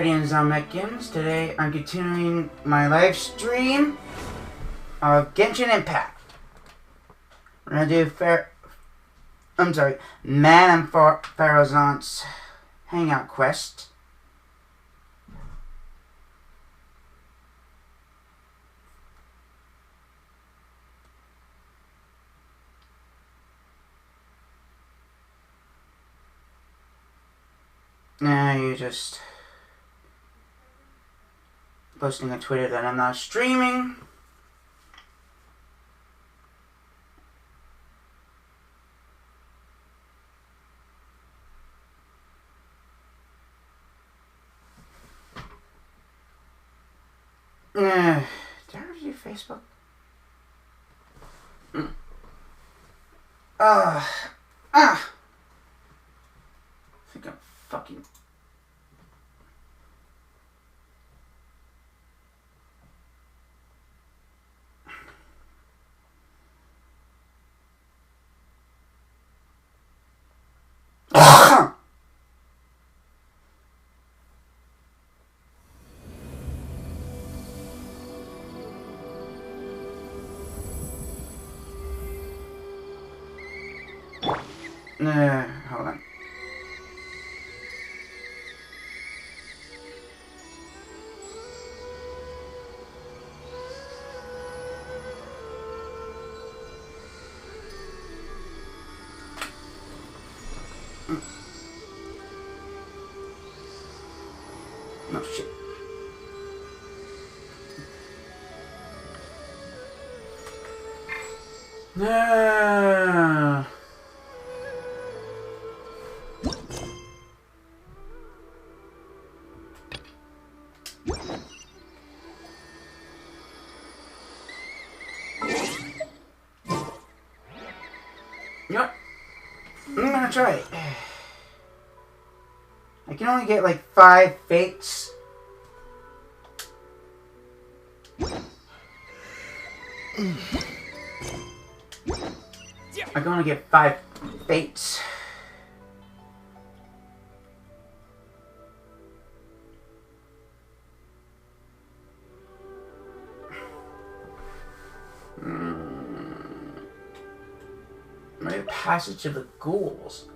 Greetings, Games. Today I'm continuing my live stream of Genshin Impact. We're gonna do Madame Faruzan's Hangout quest. Now you just posting on Twitter that I'm not streaming. Did I ever do Facebook? I think I'm fucking... hold on. No shit. No. You know what? I'm gonna try it. I can only get like 5 fates. I can only get 5 fates. Maybe Passage of the Ghouls.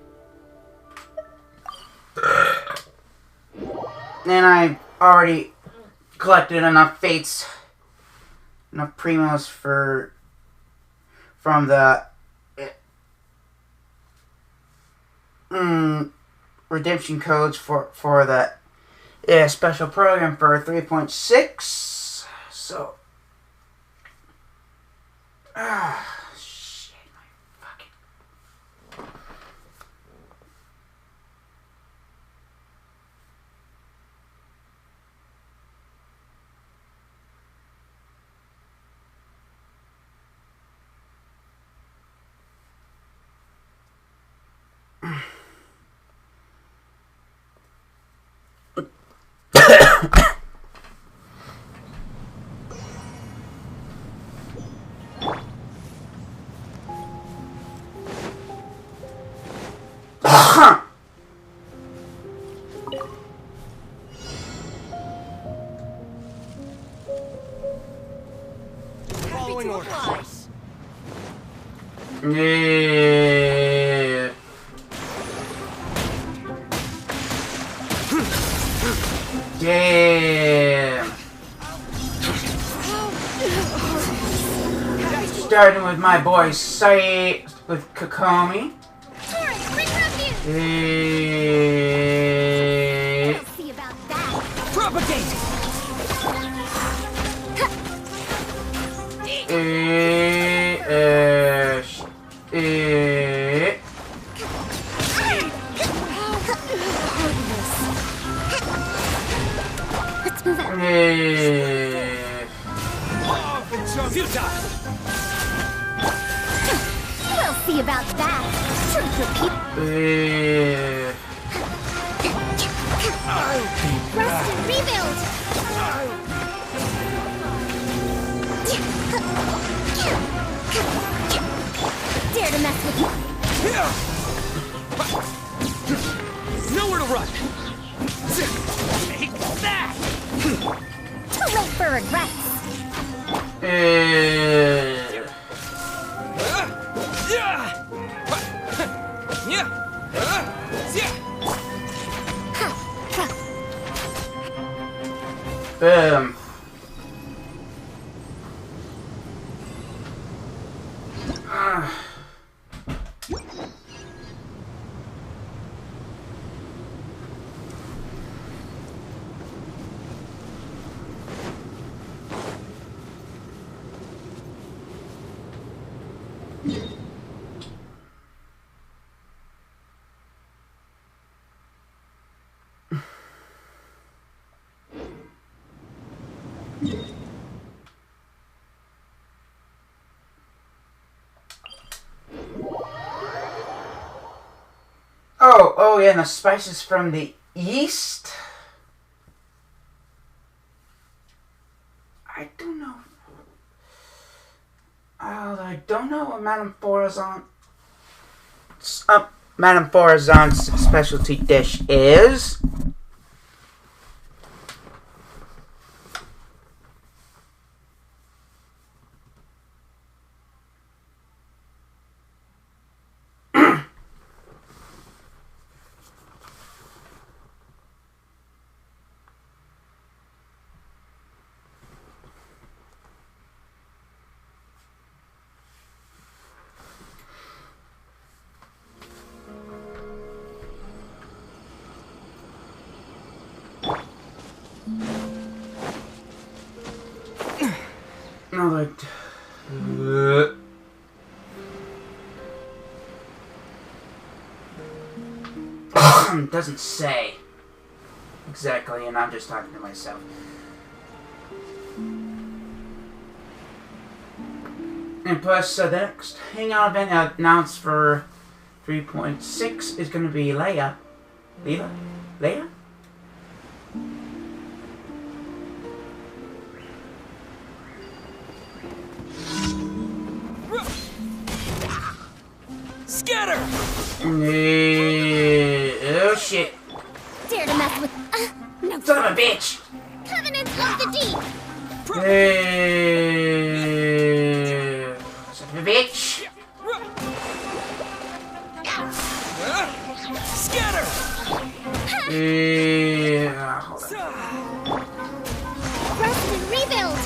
And I've already collected enough fates, enough primos from the redemption codes for the special program for 3.6. So shit, my fucking... Following orders. Yeah. Damn. Starting with my boy Sai with Kokomi. See about that. Propagate. Let's move out. We'll see about that. Rest and rebuild. Dare to mess with you. Nowhere to run. Take that. Too late for regrets. Boom. Oh yeah, and the spices from the east. I don't know. I don't know what Madame Faruzan's specialty dish is. No, like, doesn't say exactly, and I'm just talking to myself. And plus, the next Hangout event announced for 3.6 is going to be Leia. Leia? Scatter! Oh shit. Dare to mess with... no. Son of a bitch! Covenants of the deep! Son of a bitch! Scatter! Hold on. Rest and rebuild!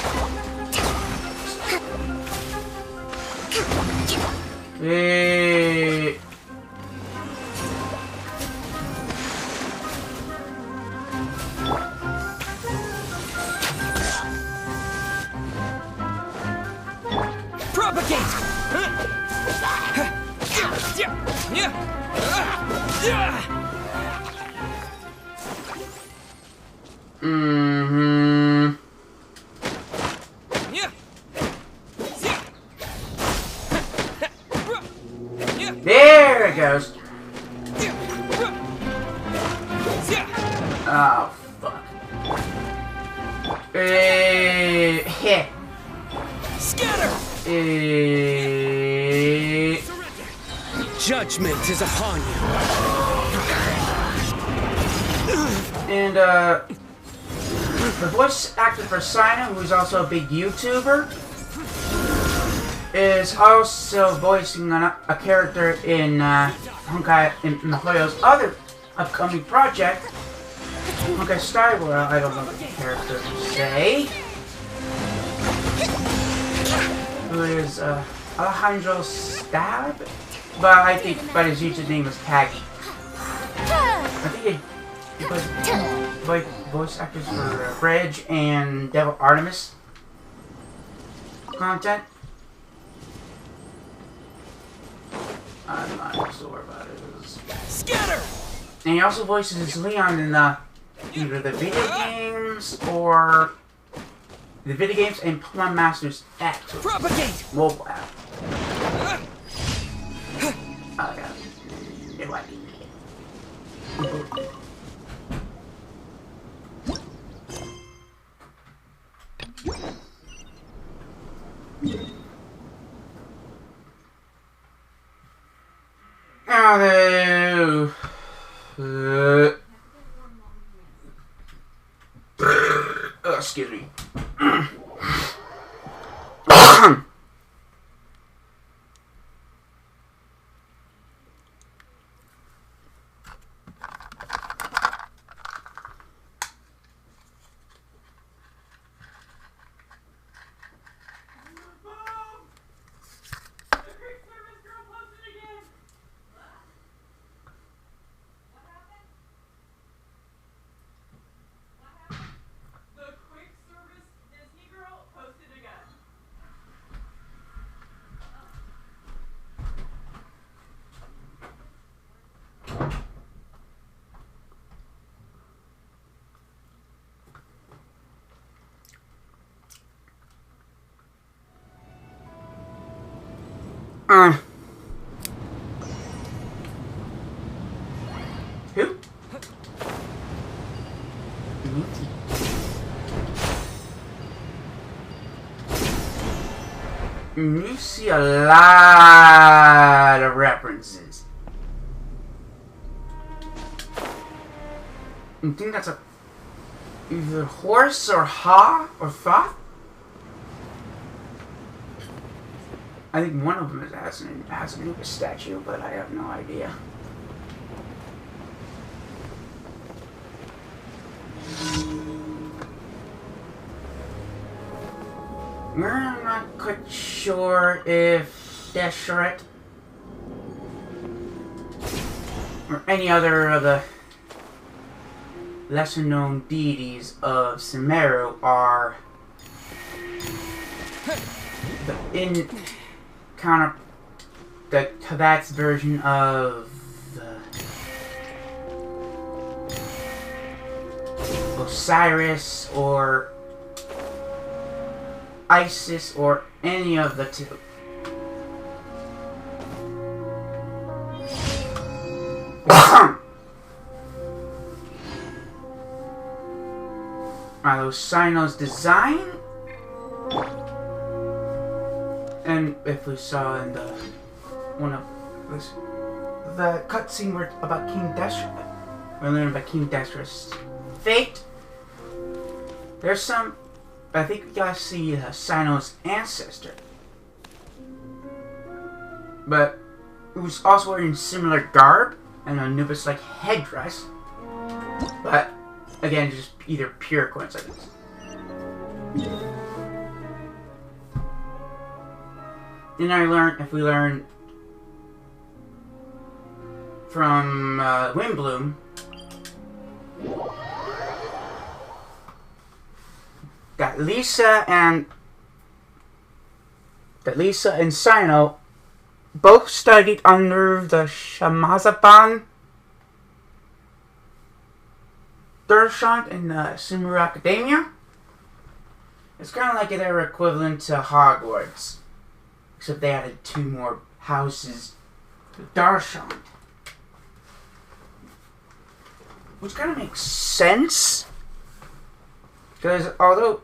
Propagate! Mm-hmm. There it goes. Oh, fuck. Hit. Scatter! Judgment is upon you. And, the voice actor for Sina, who's also a big YouTuber, is also voicing a character in Mihoyo's other upcoming project, Honkai Star World. I don't know what the character to say. Who is Alejandro Stab? But his YouTube name is Taggy. I think he plays voice actors for Bridge and Devil Artemis content. I'm not sure about it. Scatter! And he also voices Leon in either the video games or the video games and Pokemon Masters X Propagate! mobile app. Oh yeah, it might be. Oh no. Excuse me. Who? You see a lot of references. I think that's either horse or thoth. I think one of them has an Anubis statue, but I have no idea. We're not quite sure if Deshret or any other of the lesser known deities of Sumeru are the Tibet's version of Osiris or Isis or any of the two. Sino's design, and if we saw in the the cutscene where about King Deshret, we learned about King Deshret's fate. There's some. I think we gotta see Sino's ancestor, but who's also wearing similar garb and a Anubis-like headdress. But again, just either pure coincidence. Then if we learn from Windbloom that Lisa and Sino both studied under the Shamazaban Dershant in Sumeru Academia. It's kind of like their equivalent to Hogwarts, except they added 2 more houses to Darshant, which kind of makes sense, because although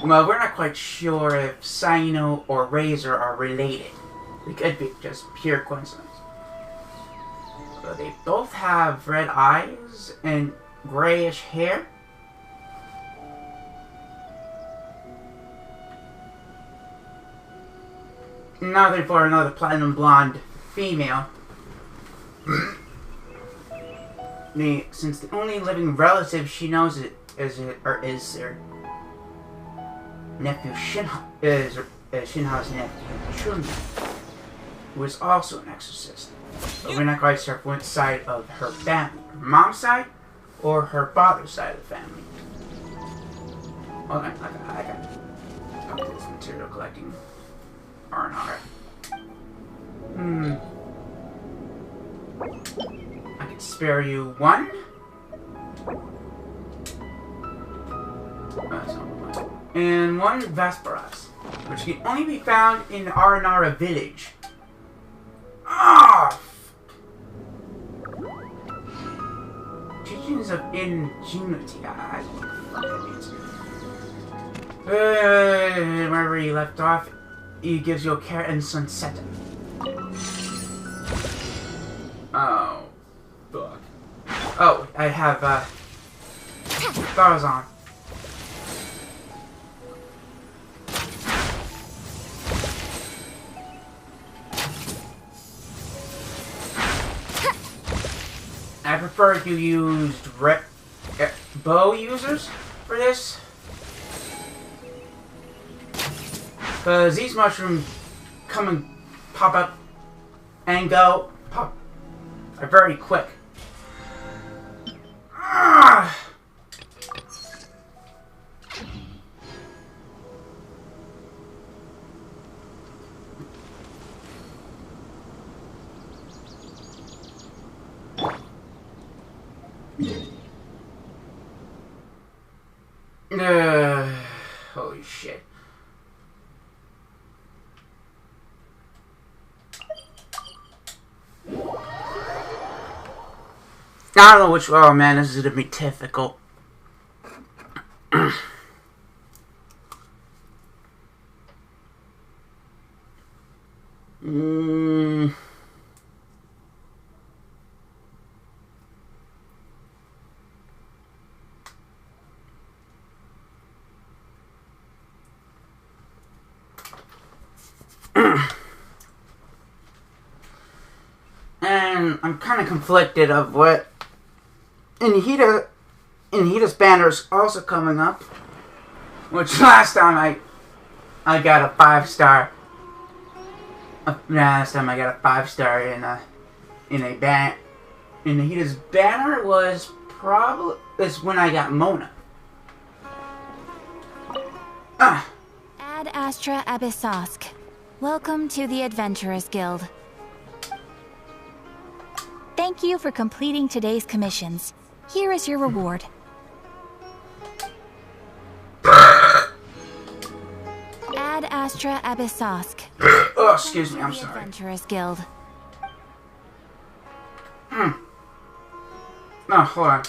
well, we're not quite sure if Sino or Razor are related. It could be just pure coincidence. But they both have red eyes and grayish hair. Nothing for another platinum blonde female. Since the only living relative she knows is their nephew Shinha's nephew Chun, who is also an exorcist. But we're not quite sure which side of her family, her mom's side or her father's side of the family. Hold on, I got this material collecting R&R. I can spare you 1. And 1 Vesperas, which can only be found in Aranara village. Teachings of ingenuity. I don't know what that means. Wherever he left off, he gives you a carrot and sunset. Oh, fuck. Oh, I have, Faruzan. I prefer if you used bow users for this. Because these mushrooms come and pop up and go, pop, are very quick. Ah! Holy shit. I don't know which. Oh man, this is gonna be difficult. And I'm kind of conflicted of what Inhita's banner is also coming up, which last time I got a 5-star. Last time I got a 5-star in Inhita's banner was probably when I got Mona. Ad Astra Abyssosk. Welcome to the Adventurers Guild. Thank you for completing today's commissions. Here is your reward. Ad Astra Abyssosk. Oh, excuse me, I'm sorry. Adventurers Guild. No, hold on.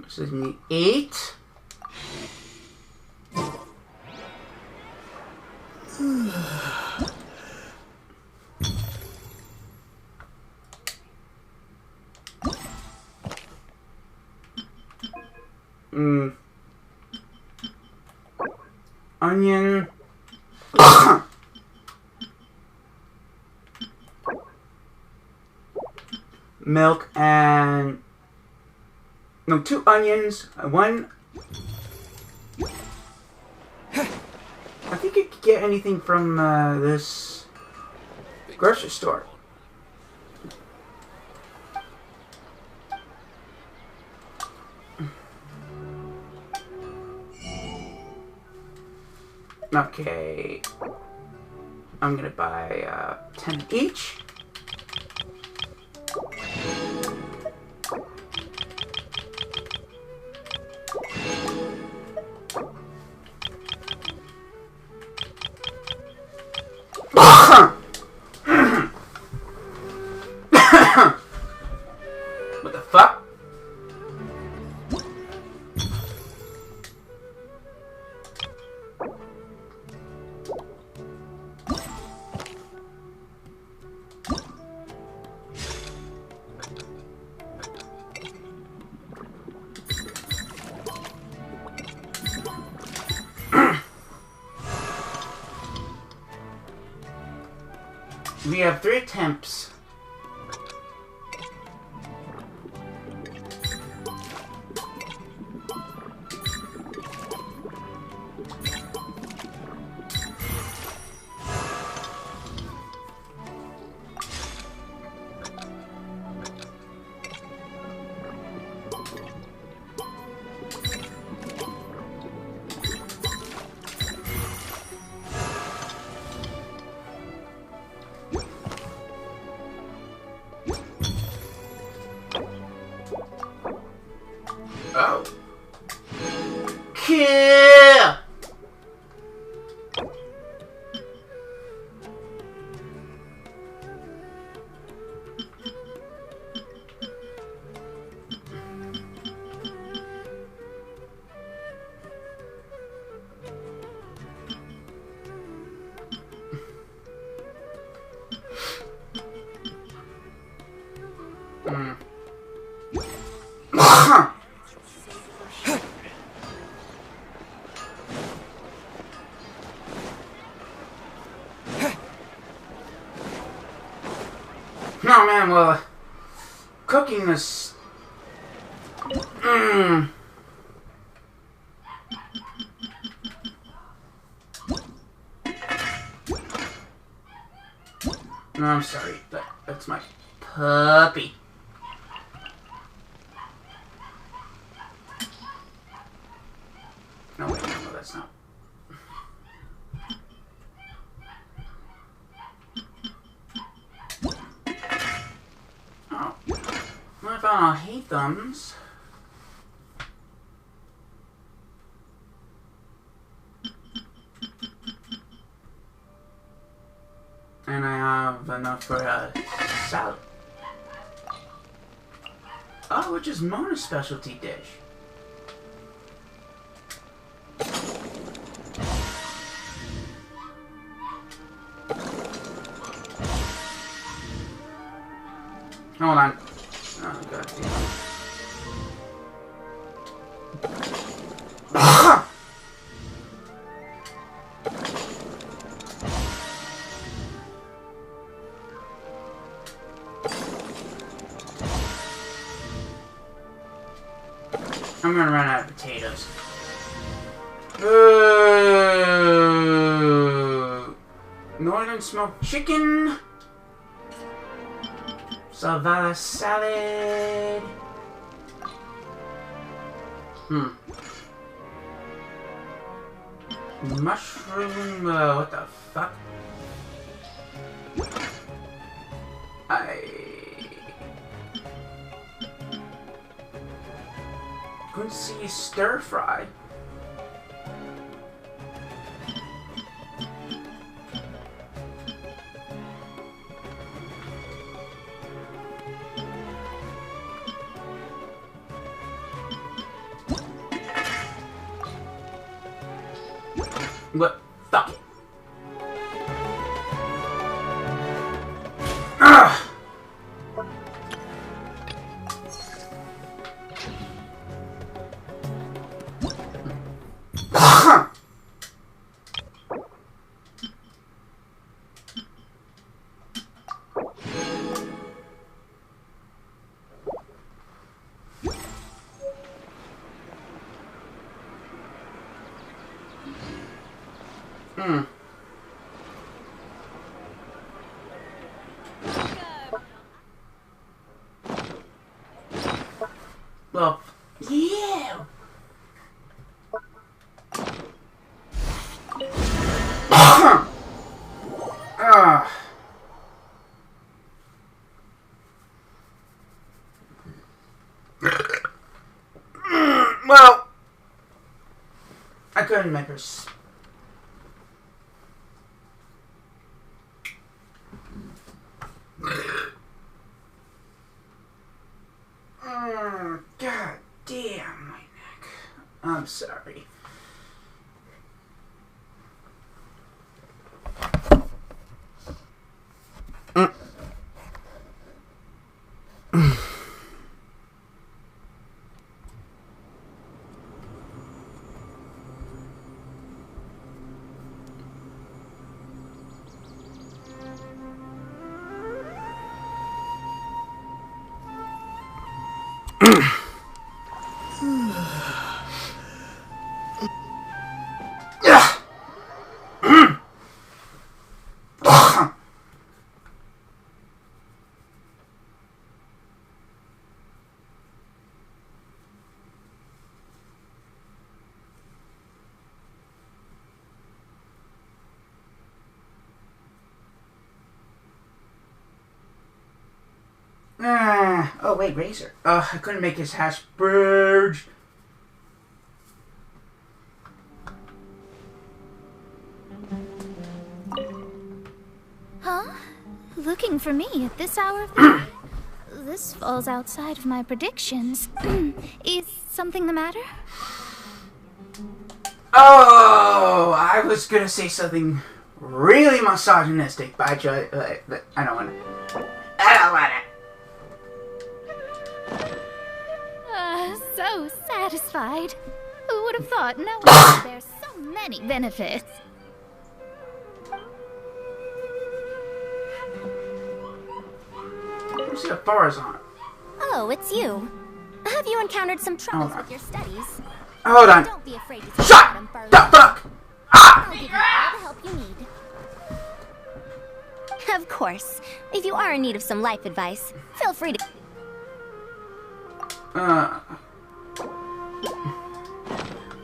This is me 8. Onion. Milk and... No, 2 onions, 1... I think you could get anything from this grocery store. Okay, I'm gonna buy 10 each. We have 3 attempts. Oh. Kill! No, man, well, cooking this... No, I'm sorry, but that's my puppy. No, wait, no, that's not. Oh. What if I don't hate thumbs? And I have enough for a salad. Oh, which is Mona's specialty dish. Hold on. Oh, God damn. I'm gonna run out of potatoes. Northern smoked chicken. Salvada salad. Mushroom, what the fuck? Couldn't see stir fry. What? Fuck it. Ugh! Well, yeah. Well, I couldn't make her. God damn my neck. I'm sorry. Oh wait, Razor. I couldn't make his hash bird. Huh? Looking for me at this hour of the day? This falls outside of my predictions. Is something the matter? Oh, I was gonna say something really misogynistic, but I don't want to. I don't want it. So satisfied. Who would have thought knowing there's so many benefits? Let's see a Faruzan. Oh, it's you. Have you encountered some troubles with your studies? Hold on. Don't be afraid to Shut talk them, the Faruzan. fuck! I'll give you all the help you need. Of course. If you are in need of some life advice, feel free to...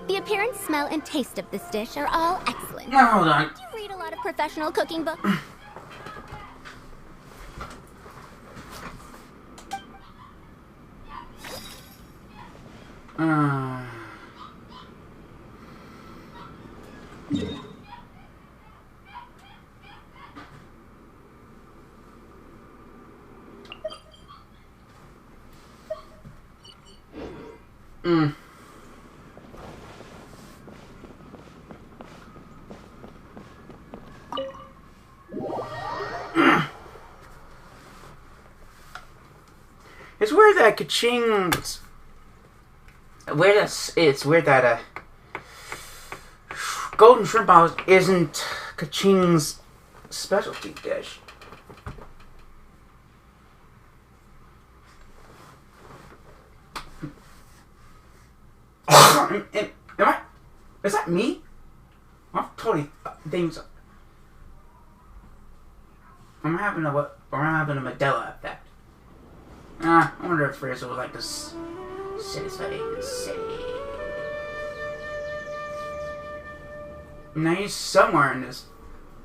The appearance, smell, and taste of this dish are all excellent. No, hold on. Do you read a lot of professional cooking books? It's weird that Kaching's... It's weird that, golden shrimp balls isn't Kaching's specialty dish. Am I... Is that me? I'm totally... things... I'm having a Mandela effect. I wonder if Fraser would like to satisfy the city. Now he's somewhere in this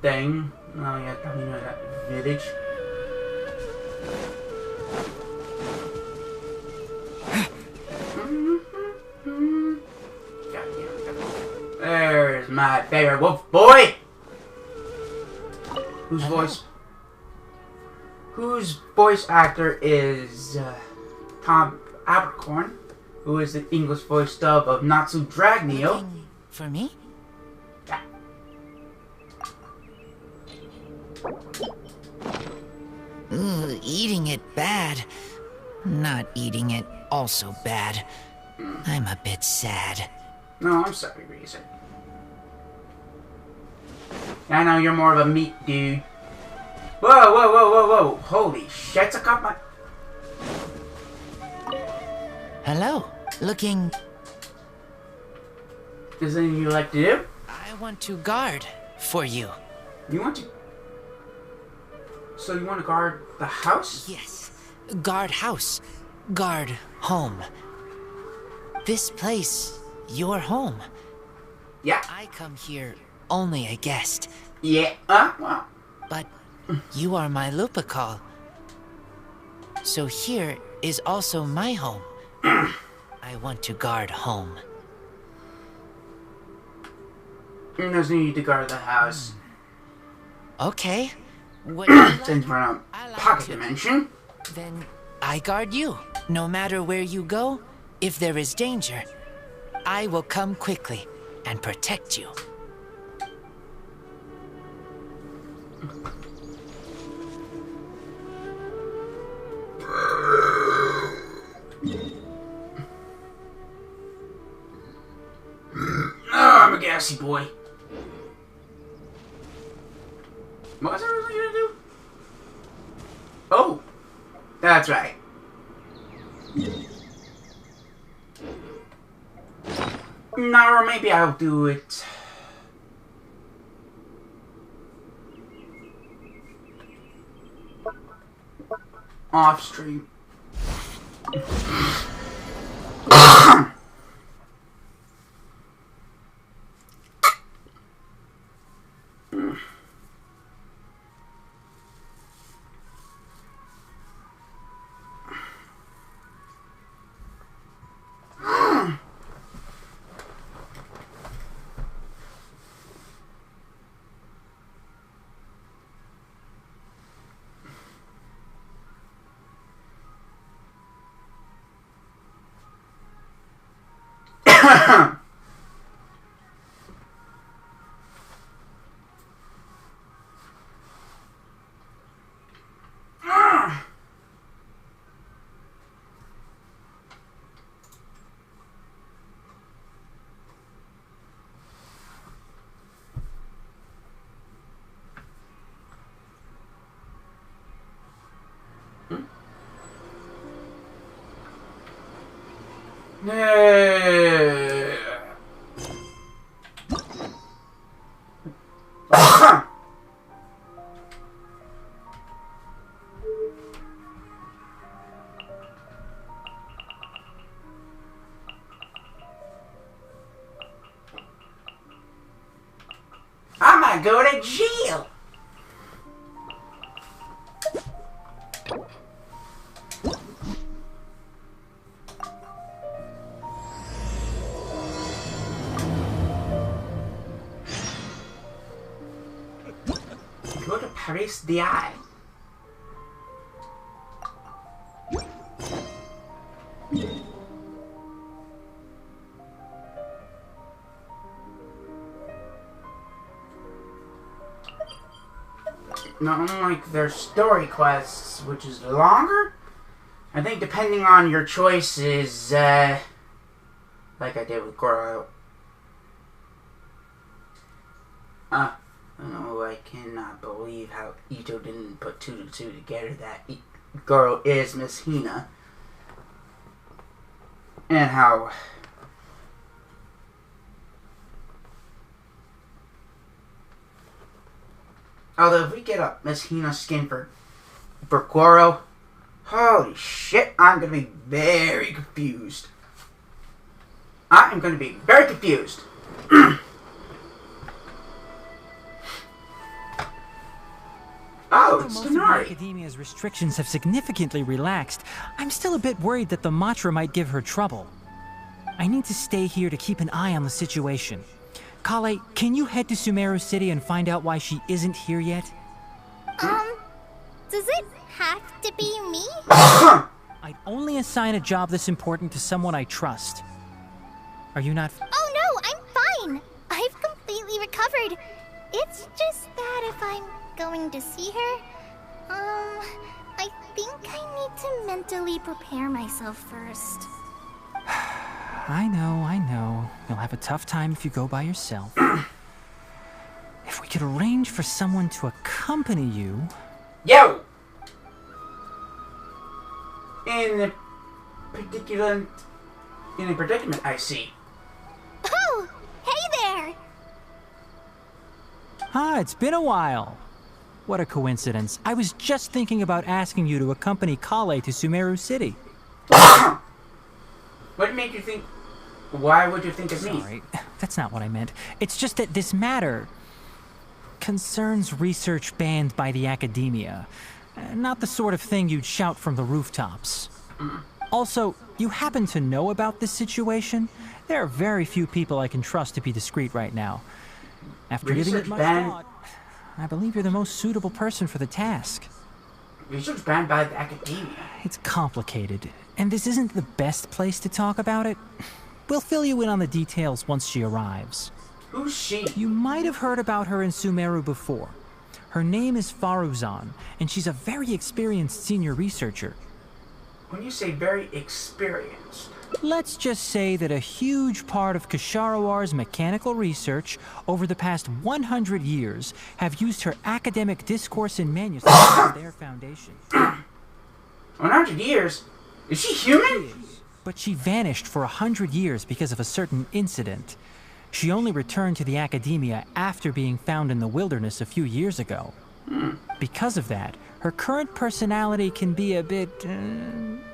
thing. Oh yeah, probably know that village. There's my favorite wolf boy. Whose voice actor is Tom Abercorn, who is the English voice dub of Natsu Dragneel. For me? Yeah. Ooh, eating it bad. Not eating it also bad. I'm a bit sad. No, I'm sorry, Razor. I know you're more of a meat dude. Whoa, whoa, whoa, whoa, whoa. Holy shit, I got my... Hello. Looking... Is there anything you like to do? I want to guard for you. You want to... So you want to guard the house? Yes. Guard house. Guard home. This place, your home. Yeah. I come here only a guest. Yeah. Well. But you are my Lupical. So here is also my home. I want to guard home. There's no need to guard the house. Okay. What do you like? Since we're in a I like pocket to. dimension. Then I guard you. No matter where you go, if there is danger, I will come quickly and protect you. Oh, I'm a gassy boy. What was I really gonna do? Oh, that's right. No, or maybe I'll do it off stream. I might go to jail. Go to Paris the Eye. Not unlike their story quests, which is longer. I think depending on your choices, like I did with Goro. No, I cannot believe how Ito didn't put 2 to 2 together that Goro is Miss Hina. And how... Although if we get a Miss Hina skin for Goro, holy shit, I'm gonna be very confused. I am gonna be very confused. Oh, it's Most of Denari. the Academia's restrictions have significantly relaxed. I'm still a bit worried that the Matra might give her trouble. I need to stay here to keep an eye on the situation. Kale, can you head to Sumeru City and find out why she isn't here yet? Does it have to be me? I'd only assign a job this important to someone I trust. Are you not... Oh no, I'm fine. I've completely recovered. It's just that if I'm going to see her, I think I need to mentally prepare myself first. I know. You'll have a tough time if you go by yourself. If we could arrange for someone to accompany you... Yo! In a predicament, I see. Oh, hey there! Ah, it's been a while. What a coincidence. I was just thinking about asking you to accompany Kale to Sumeru City. What made you think... Why would you think of me? Sorry, that's not what I meant. It's just that this matter concerns research banned by the Academia. Not the sort of thing you'd shout from the rooftops. Also, you happen to know about this situation? There are very few people I can trust to be discreet right now. After giving it Research much banned? thought, I believe you're the most suitable person for the task. Research banned by the Academia. It's complicated, and this isn't the best place to talk about it. We'll fill you in on the details once she arrives. Who's she? You might have heard about her in Sumeru before. Her name is Faruzan, and she's a very experienced senior researcher. When you say very experienced... Let's just say that a huge part of Kasharawar's mechanical research over the past 100 years have used her academic discourse and manuscripts as their foundation. 100 years? Is she human? but she vanished for 100 years because of a certain incident. She only returned to the academia after being found in the wilderness a few years ago. Because of that, her current personality can be a bit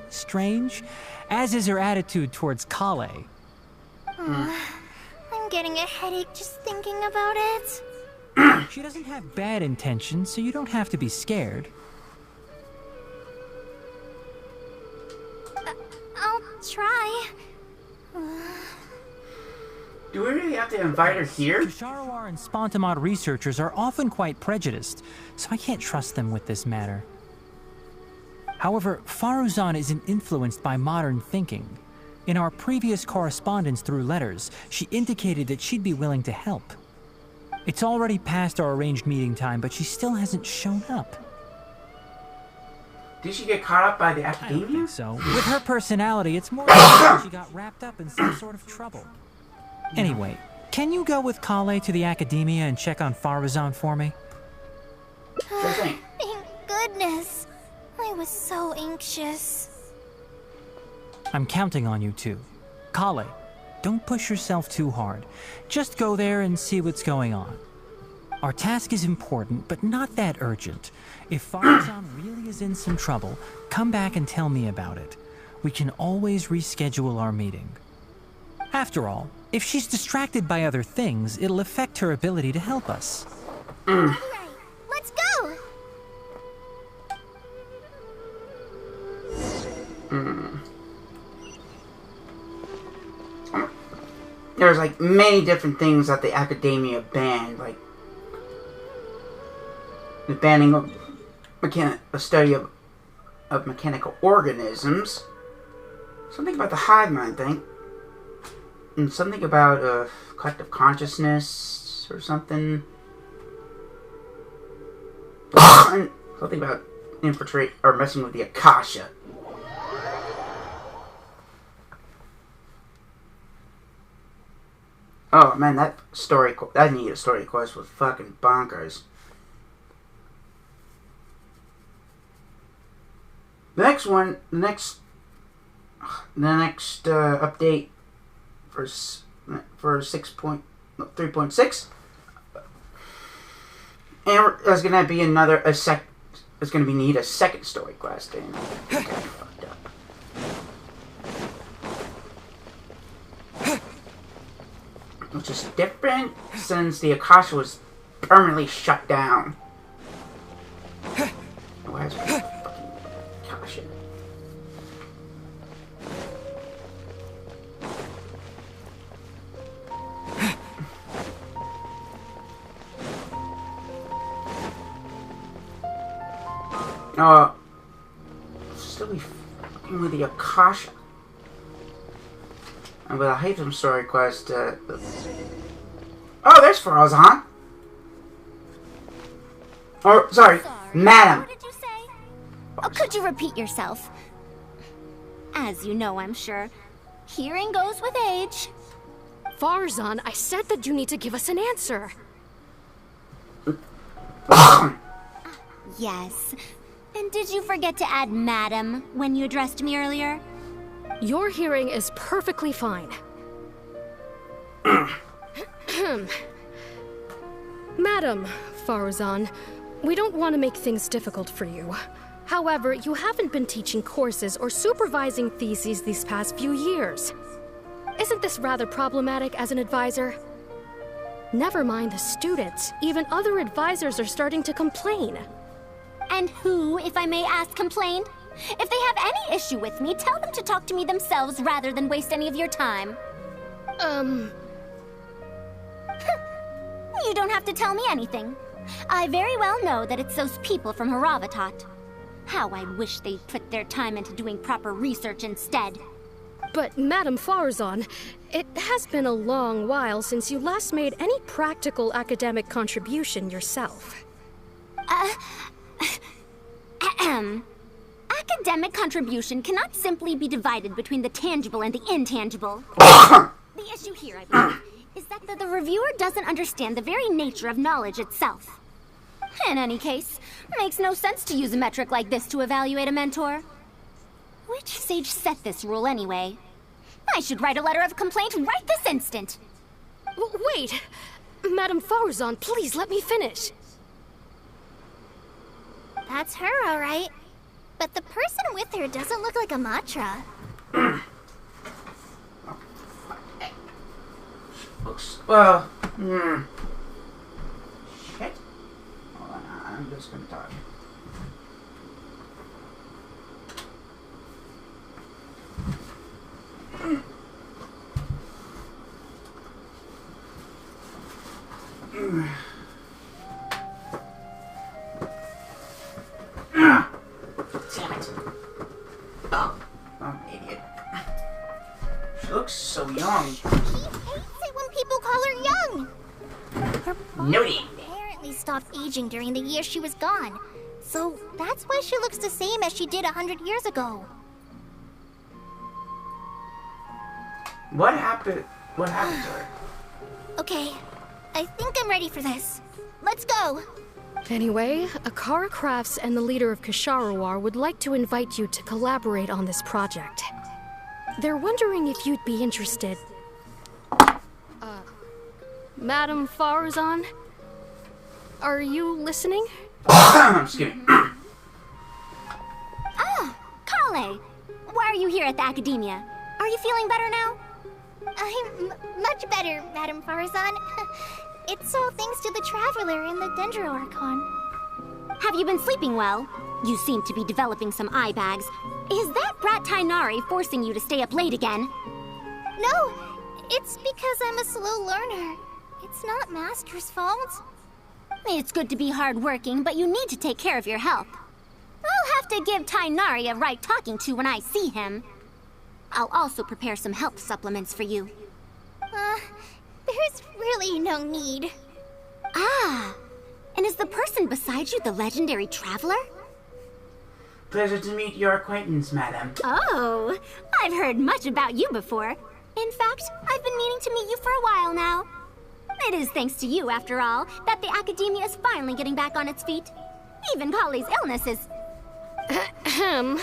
strange, as is her attitude towards Kale. I'm getting a headache just thinking about it. She doesn't have bad intentions, so you don't have to be scared. I'll try. Do we really have to invite her here? Tusharawar and Spontamod researchers are often quite prejudiced, so I can't trust them with this matter. However, Faruzan isn't influenced by modern thinking. In our previous correspondence through letters, she indicated that she'd be willing to help. It's already past our arranged meeting time, but she still hasn't shown up. Did she get caught up by the I don't academia? think so. With her personality, it's more likely she got wrapped up in some sort of trouble. Anyway, can you go with Kale to the academia and check on Faruzan for me? Sure thing. Thank goodness. I was so anxious. I'm counting on you too. Kale, don't push yourself too hard. Just go there and see what's going on. Our task is important, but not that urgent. If Faruzan really is in some trouble, come back and tell me about it. We can always reschedule our meeting. After all, if she's distracted by other things, it'll affect her ability to help us. Right, let's go! There's like many different things that the academia banned, like the banning of a study of mechanical organisms, something about the hive mind thing, and something about collective consciousness or something. Something about infiltrate or messing with the Akasha. Oh man, that needed a story quest was fucking bonkers. The next update for 3.6, and there's gonna be it's gonna need a second story quest, and it's kinda fucked up. Which is different since the Akasha was permanently shut down. Why is fucking Akasha? Still be fucking with the Akasha. But I hate some story quest. Oh, there's Faruzan. Oh, sorry, Madam. What did you say? Oh, could you repeat yourself? As you know, I'm sure, hearing goes with age. Faruzan, I said that you need to give us an answer. Yes. And did you forget to add Madam when you addressed me earlier? Your hearing is perfectly fine. Madam Faruzan, we don't want to make things difficult for you. However, you haven't been teaching courses or supervising theses these past few years. Isn't this rather problematic as an advisor? Never mind the students, even other advisors are starting to complain. And who, if I may ask, complained? If they have any issue with me, tell them to talk to me themselves rather than waste any of your time. You don't have to tell me anything. I very well know that it's those people from Haravatat. How I wish they'd put their time into doing proper research instead. But, Madam Faruzan, it has been a long while since you last made any practical academic contribution yourself. Academic contribution cannot simply be divided between the tangible and the intangible. The issue here, I believe, is that the reviewer doesn't understand the very nature of knowledge itself. In any case, it makes no sense to use a metric like this to evaluate a mentor. Which sage set this rule anyway? I should write a letter of complaint right this instant. Wait! Madame Faruzan, please let me finish. That's her, alright. But the person with her doesn't look like a Matra. Looks, well, shit. Hold on, I'm just gonna talk. Damn it. Oh, I'm an idiot. She looks so young. She hates it when people call her young. Her body Nudie. apparently stopped aging during the year she was gone. So that's why she looks the same as she did 100 years ago. What happened? What happened to her? Okay, I think I'm ready for this. Let's go. Anyway, Akara Crafts and the leader of Ksharawar would like to invite you to collaborate on this project. They're wondering if you'd be interested. Madame Faruzan? Are you listening? Just kidding. Ah, Kale! Why are you here at the Academia? Are you feeling better now? I'm much better, Madame Faruzan. It's all thanks to the Traveler and the Dendro Archon. Have you been sleeping well? You seem to be developing some eye bags. Is that brat Tainari forcing you to stay up late again? No, it's because I'm a slow learner. It's not Master's fault. It's good to be hardworking, but you need to take care of your health. I'll have to give Tainari a right talking to when I see him. I'll also prepare some health supplements for you. There's really no need. Ah, and is the person beside you the legendary Traveler? Pleasure to meet your acquaintance, madam. Oh, I've heard much about you before. In fact, I've been meaning to meet you for a while now. It is thanks to you, after all, that the Academia is finally getting back on its feet. Even Kale's illness is... Ahem.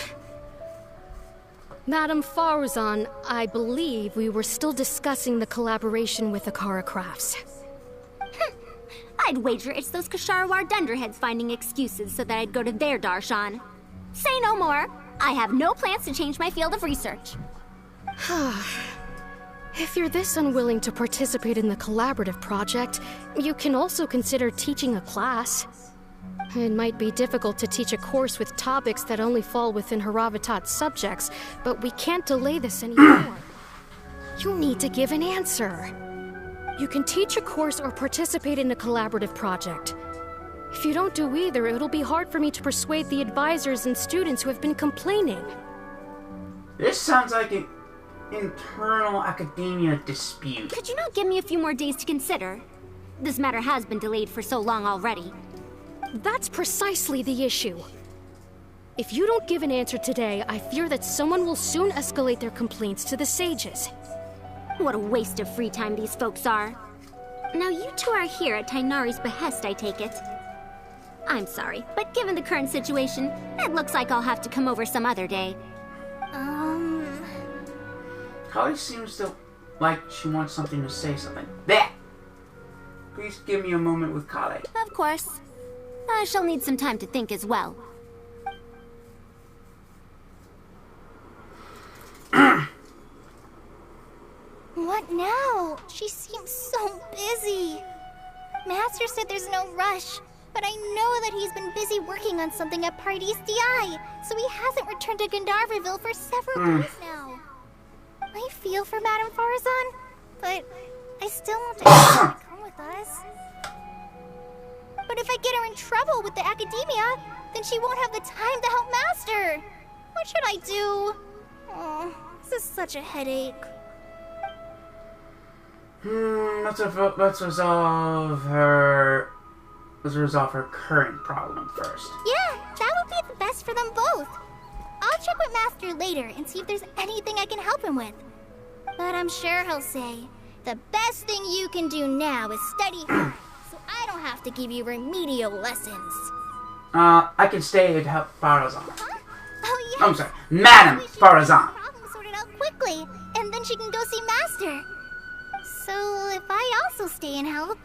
Madame Faruzan, I believe we were still discussing the collaboration with Akara Crafts. I'd wager it's those Ksharawar dunderheads finding excuses so that I'd go to their darshan. Say no more. I have no plans to change my field of research. If you're this unwilling to participate in the collaborative project, you can also consider teaching a class. It might be difficult to teach a course with topics that only fall within Haravatat's subjects, but we can't delay this anymore. You need to give an answer. You can teach a course or participate in a collaborative project. If you don't do either, it'll be hard for me to persuade the advisors and students who have been complaining. This sounds like an internal academia dispute. Could you not give me a few more days to consider? This matter has been delayed for so long already. That's precisely the issue. If you don't give an answer today, I fear that someone will soon escalate their complaints to the sages. What a waste of free time these folks are. Now you two are here at Tainari's behest, I take it. I'm sorry, but given the current situation, it looks like I'll have to come over some other day. Kale seems to like she wants something to say something. There! Please give me a moment with Kale. Of course. I shall need some time to think as well. What now? She seems so busy. Master said there's no rush, but I know that he's been busy working on something at Paradise DI, so he hasn't returned to Gandharville for several days now. I feel for Madame Faruzan, but I still want to ask her to come with us. But if I get her in trouble with the Academia, then she won't have the time to help Master. What should I do? Oh, this is such a headache. Let's resolve her current problem first. Yeah, that would be the best for them both. I'll check with Master later and see if there's anything I can help him with. But I'm sure he'll say, the best thing you can do now is study hard, so I don't have to give you remedial lessons. I can stay and help Faruzan. Huh? Oh I'm sorry, Madam Faruzan. Problem sorted out quickly, and then she can go see Master. So if I also stay and help,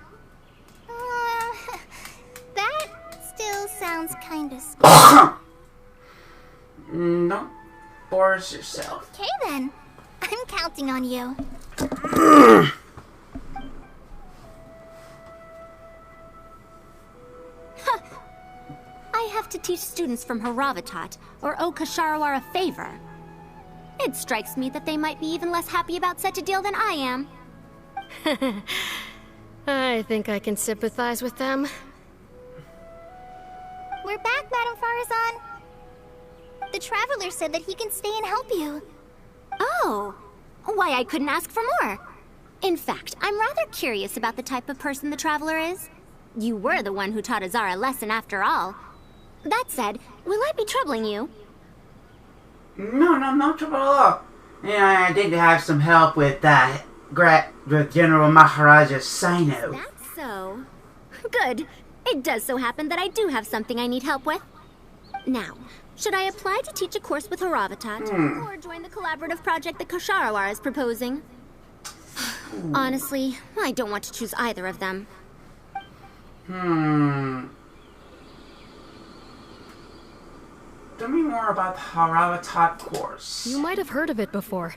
that still sounds kind of scary. Don't force yourself. Okay then, I'm counting on you. I have to teach students from Haravatat or owe Kasharawar a favor. It strikes me that they might be even less happy about such a deal than I am. I think I can sympathize with them. We're back, Madam Faruzan. The Traveler said that he can stay and help you. Oh, why I couldn't ask for more. In fact, I'm rather curious about the type of person the Traveler is. You were the one who taught Azar a lesson after all. That said, will I be troubling you? No trouble at all. Yeah, I did have some help with that. With General Maharaja Sino. That's so. Good. It does so happen that I do have something I need help with. Now, should I apply to teach a course with Haravatat, or join the collaborative project that Kasharawar is proposing? Honestly, I don't want to choose either of them. Tell me more about the Haravatat course. You might have heard of it before.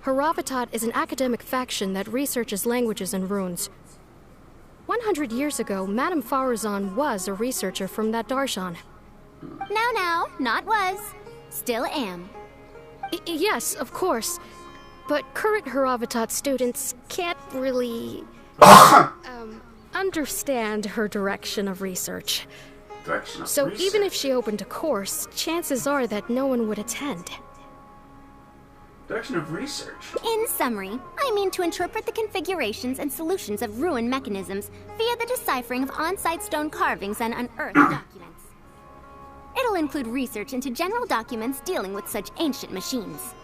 Haravatat is an academic faction that researches languages and runes. 100 years ago, Madame Faruzan was a researcher from that darshan. Now, not was. Still am. Yes, of course. But current Haravatat students can't really understand her direction of research. So even if she opened a course, chances are that no one would attend. Direction of research? In summary, I mean to interpret the configurations and solutions of ruin mechanisms via the deciphering of on-site stone carvings and unearthed documents. It'll include research into general documents dealing with such ancient machines.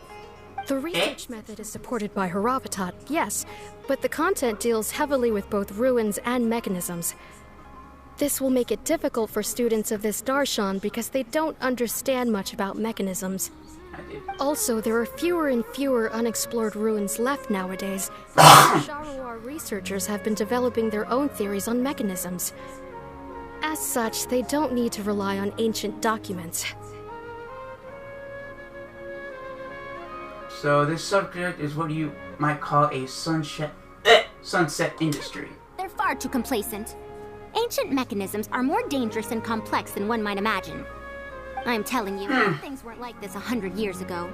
The research method is supported by Haravatat, yes, but the content deals heavily with both ruins and mechanisms. This will make it difficult for students of this darshan because they don't understand much about mechanisms. Also, there are fewer and fewer unexplored ruins left nowadays. Sharawar researchers have been developing their own theories on mechanisms. As such, they don't need to rely on ancient documents. So this subject is what you might call a sunset industry. They're far too complacent. Ancient mechanisms are more dangerous and complex than one might imagine. I'm telling you, things weren't like this 100 years ago.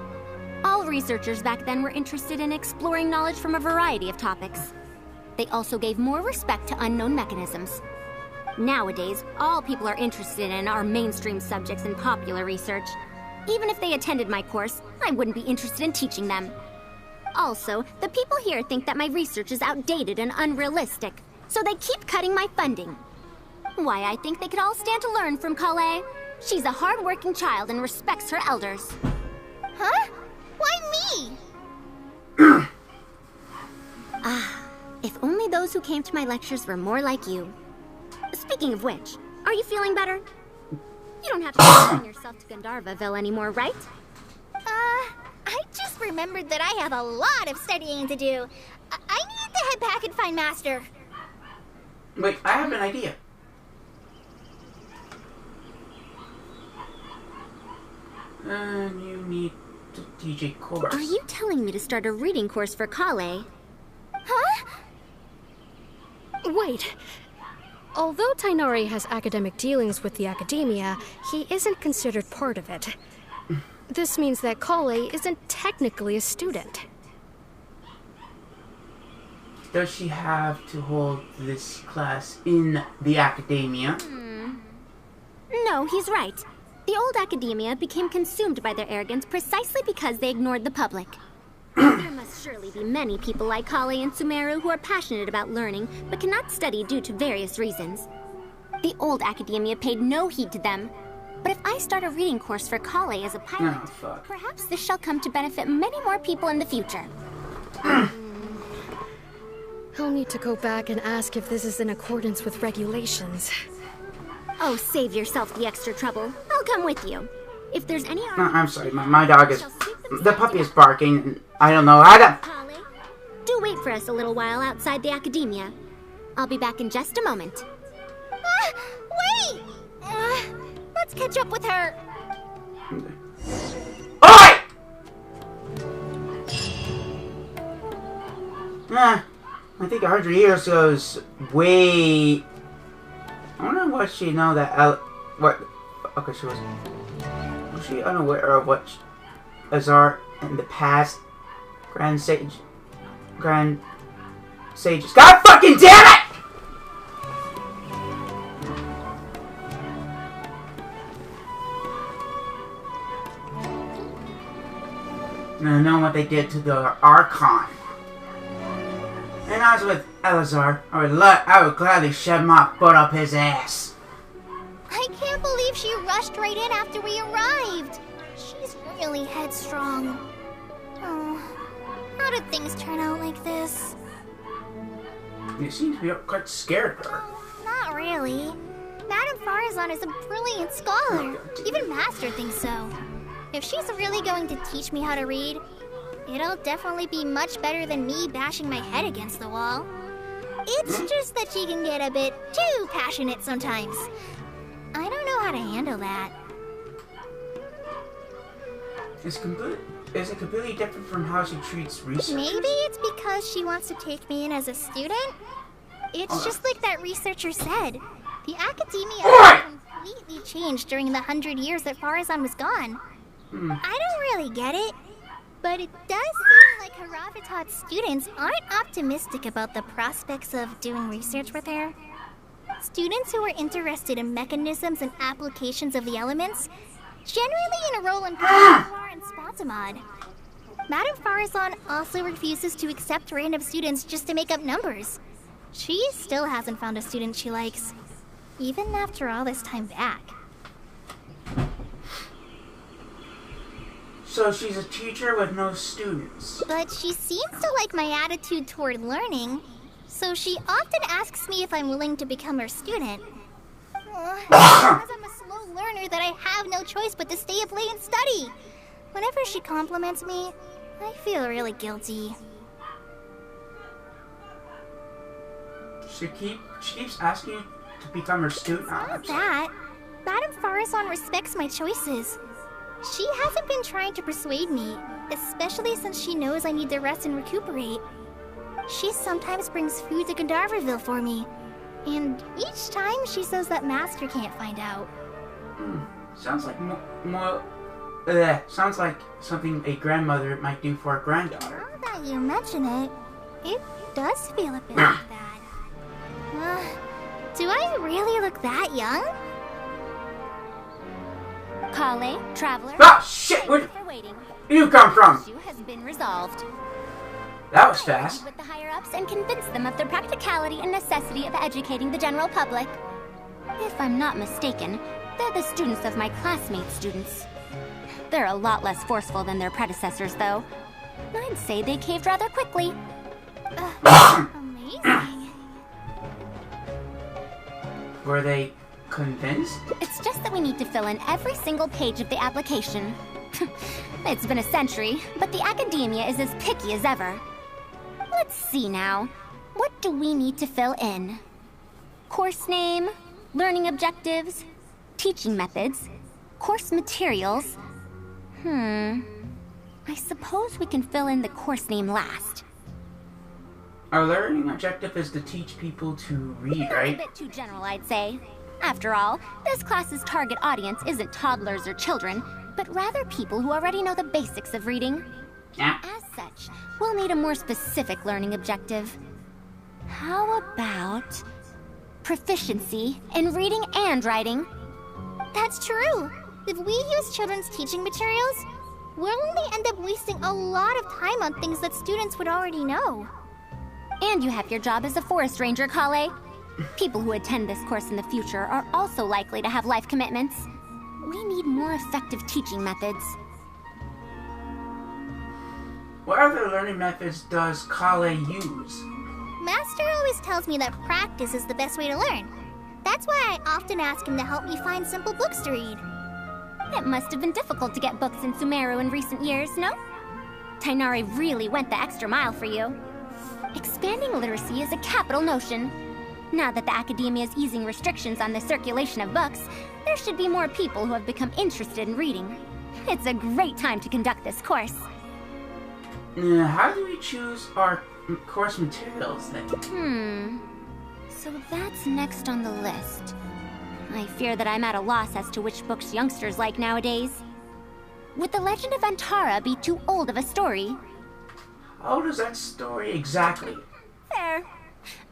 All researchers back then were interested in exploring knowledge from a variety of topics. They also gave more respect to unknown mechanisms. Nowadays, all people are interested in are mainstream subjects in popular research. Even if they attended my course, I wouldn't be interested in teaching them. Also, the people here think that my research is outdated and unrealistic, so they keep cutting my funding. Why, I think they could all stand to learn from Kale. She's a hard-working child and respects her elders. Huh? Why me? If only those who came to my lectures were more like you. Speaking of which, are you feeling better? You don't have to confine yourself to Gandharvaville anymore, right? I just remembered that I have a lot of studying to do. I need to head back and find Master. Wait, I have an idea. You need to teach a course. Are you telling me to start a reading course for Kale? Huh? Wait. Although Tainari has academic dealings with the academia, he isn't considered part of it. This means that Kale isn't technically a student. Does she have to hold this class in the academia? No, he's right. The old academia became consumed by their arrogance precisely because they ignored the public. There must surely be many people like Kale and Sumeru who are passionate about learning, but cannot study due to various reasons. The old academia paid no heed to them. But if I start a reading course for Kale as a pilot, perhaps this shall come to benefit many more people in the future. I'll need to go back and ask if this is in accordance with regulations. Oh, save yourself the extra trouble. I'll come with you. If there's any I'm sorry, my dog is... The puppy is barking, and I don't know how to... Kale, do wait for us a little while outside the academia. I'll be back in just a moment. Wait! Let's catch up with her. Oi! I think 100 years goes way... I wonder what she know that... Okay, she was she unaware of what Azar in the past? Grand Sages... God fucking damn it! And I know what they did to the Archon. And I was with Elazar, I would gladly shove my foot up his ass. I can't believe she rushed right in after we arrived. She's really headstrong. Oh, how did things turn out like this? You seem to be quite scared of her. Not really. Madame Faruzan is a brilliant scholar. Even Master thinks so. If she's really going to teach me how to read, it'll definitely be much better than me bashing my head against the wall. It's just that she can get a bit too passionate sometimes. I don't know how to handle that. Is it completely different from how she treats researchers? Maybe it's because she wants to take me in as a student? It's just like that researcher said. The academia has completely changed during the 100 years that Faruzan was gone. I don't really get it, but it does seem like Haravitat's students aren't optimistic about the prospects of doing research with her. Students who are interested in mechanisms and applications of the elements generally enroll in Power and Spatamod. Madame Faruzan also refuses to accept random students just to make up numbers. She still hasn't found a student she likes, even after all this time back. So she's a teacher with no students. But she seems to like my attitude toward learning, so she often asks me if I'm willing to become her student. Because I'm a slow learner that I have no choice but to stay up late and study. Whenever she compliments me, I feel really guilty. She keeps asking you to become her student. Not that. Madame Faruzan respects my choices. She hasn't been trying to persuade me, especially since she knows I need to rest and recuperate. She sometimes brings food to Gandharvaville for me, and each time she says that Master can't find out. Sounds like sounds like something a grandmother might do for a granddaughter. Now that you mention it, it does feel a bit like that. Do I really look that young? Kale, traveler. Ah, shit! Where waiting. you come from? Issue has been resolved. That was fast. With the higher-ups and convince them of the practicality and necessity of educating the general public. If I'm not mistaken, they're the students of my classmates' students. They're a lot less forceful than their predecessors, though. I'd say they caved rather quickly. Amazing. Were they convinced? It's just that we need to fill in every single page of the application. It's been a century, but the academia is as picky as ever. Let's see now. What do we need to fill in? Course name, learning objectives, teaching methods, course materials. I suppose we can fill in the course name last. Our learning objective is to teach people to read, That's right? a bit too general, I'd say. After all, this class's target audience isn't toddlers or children, but rather people who already know the basics of reading. Yeah. As such, we'll need a more specific learning objective. How about proficiency in reading and writing? That's true. If we use children's teaching materials, we'll only end up wasting a lot of time on things that students would already know. And you have your job as a forest ranger, Kale. People who attend this course in the future are also likely to have life commitments. We need more effective teaching methods. What other learning methods does Kale use? Master always tells me that practice is the best way to learn. That's why I often ask him to help me find simple books to read. It must have been difficult to get books in Sumeru in recent years, no? Tainari really went the extra mile for you. Expanding literacy is a capital notion. Now that the Academia is easing restrictions on the circulation of books, there should be more people who have become interested in reading. It's a great time to conduct this course. How do we choose our course materials then? So that's next on the list. I fear that I'm at a loss as to which books youngsters like nowadays. Would The Legend of Antara be too old of a story? How old is that story exactly? Fair.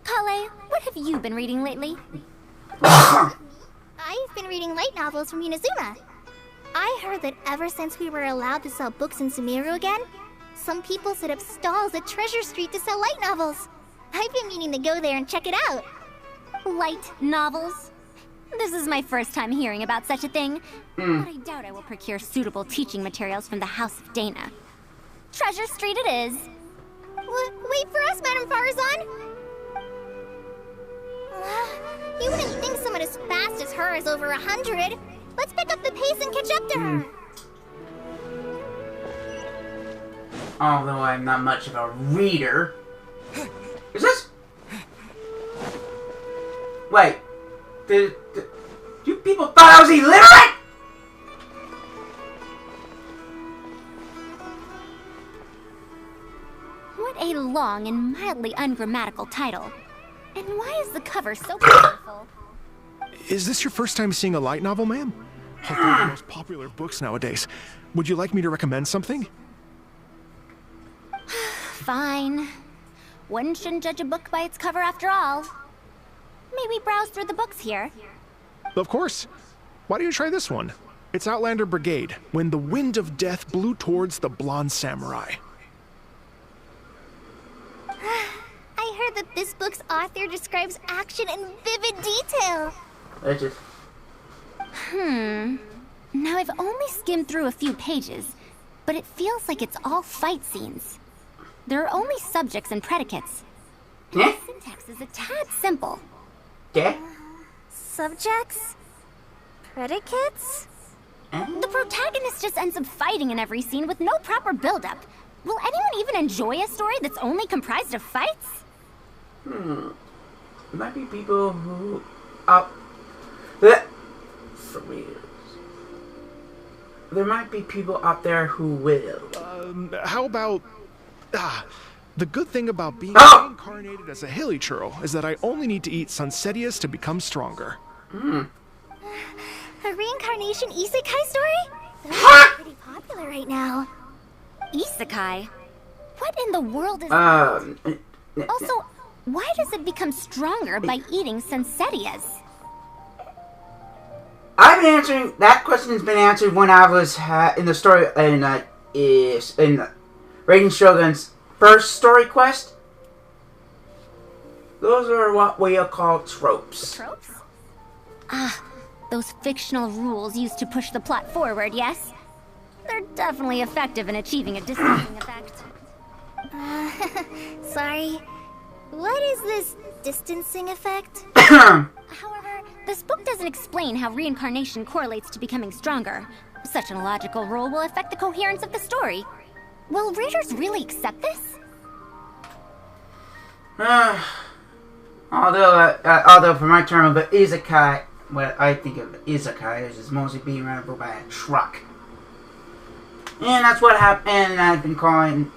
Kale, what have you been reading lately? I've been reading light novels from Inazuma. I heard that ever since we were allowed to sell books in Sumeru again, some people set up stalls at Treasure Street to sell light novels. I've been meaning to go there and check it out. Light novels? This is my first time hearing about such a thing, but I doubt I will procure suitable teaching materials from the House of Dana. Treasure Street it is. Wait for us, Madame Faruzan! You wouldn't think someone as fast as her is over 100. Let's pick up the pace and catch up to her. Although I'm not much of a reader. Is this? Wait. You people thought I was illiterate? What a long and mildly ungrammatical title. And why is the cover so colorful? Is this your first time seeing a light novel, ma'am? They're the most popular books nowadays. Would you like me to recommend something? Fine. One shouldn't judge a book by its cover after all. Maybe browse through the books here. Of course. Why don't you try this one? It's Outlander Brigade, When the Wind of Death Blew Towards the Blonde Samurai. I heard that this book's author describes action in vivid detail. Now I've only skimmed through a few pages, but it feels like it's all fight scenes. There are only subjects and predicates. The syntax is a tad simple. Subjects? Predicates? The protagonist just ends up fighting in every scene with no proper build-up. Will anyone even enjoy a story that's only comprised of fights? Might be people who for reals. There might be people out there who will. How about... the good thing about being reincarnated as a hilly churl is that I only need to eat Sunsetias to become stronger. A reincarnation isekai story? Those are pretty popular right now. Isekai? What in the world is that? Also, why does it become stronger by eating Sunsetias? I've been answering that question. Has been answered when I was in the story in Raiden Shogun's first story quest. Those are what we'll call tropes. Tropes? Those fictional rules used to push the plot forward, yes? They're definitely effective in achieving a distancing effect. Sorry. What is this distancing effect? However, this book doesn't explain how reincarnation correlates to becoming stronger. Such an illogical rule will affect the coherence of the story. Will readers really accept this? Although for my term of it, isekai, what I think of isekai is mostly being run over by a truck. And that's what happened, and I've been calling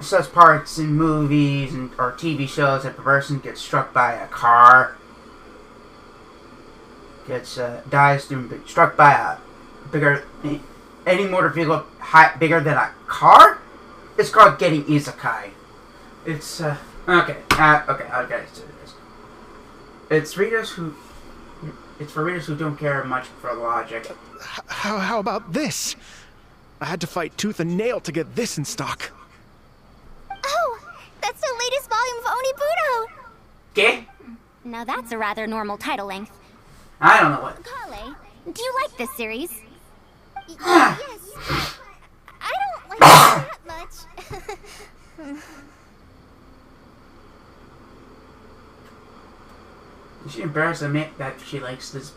such parts in movies or TV shows that the person gets struck by a car, dies being struck by a any motor vehicle bigger than a car. It's called getting isekai. It's okay. I'll get into this. It's for readers who don't care much for logic. How about this? I had to fight tooth and nail to get this in stock. Oh, that's the latest volume of Onibudo! Okay? Now that's a rather normal title length. I don't know what. Kale, do you like this series? Yes. I don't like it that much. Is she embarrassed to admit that she likes this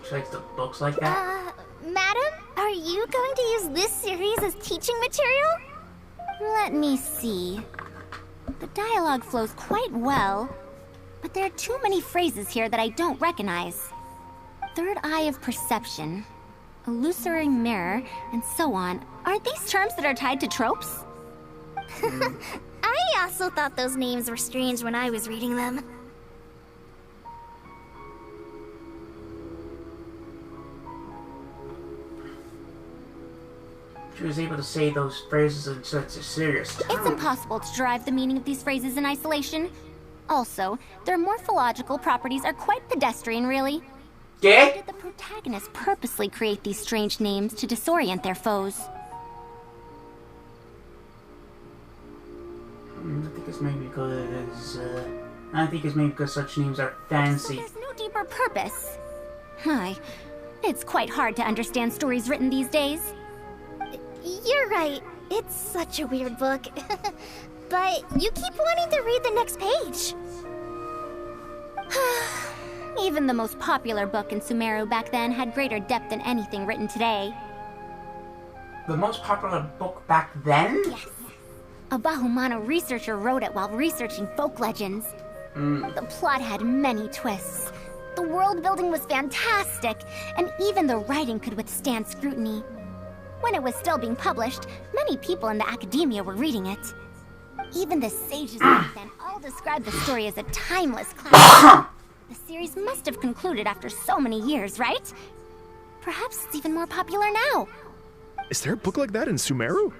She likes the books like that. Madam, are you going to use this series as teaching material? Let me see. The dialogue flows quite well, but there are too many phrases here that I don't recognize. Third eye of perception, illusory mirror, and so on. Aren't these terms that are tied to tropes? I also thought those names were strange when I was reading them. She was able to say those phrases in such a serious tone. It's impossible to derive the meaning of these phrases in isolation. Also, their morphological properties are quite pedestrian, really. Yeah? Did the protagonists purposely create these strange names to disorient their foes? I think it's maybe because such names are fancy. So there's no deeper purpose. It's quite hard to understand stories written these days. You're right. It's such a weird book. But you keep wanting to read the next page. Even the most popular book in Sumeru back then had greater depth than anything written today. The most popular book back then? Yes. A Bahumano researcher wrote it while researching folk legends. The plot had many twists. The world building was fantastic, and even the writing could withstand scrutiny. When it was still being published, many people in the academia were reading it. Even the sages back then all described the story as a timeless classic. The series must have concluded after so many years, right? Perhaps it's even more popular now. Is there a book like that in Sumeru?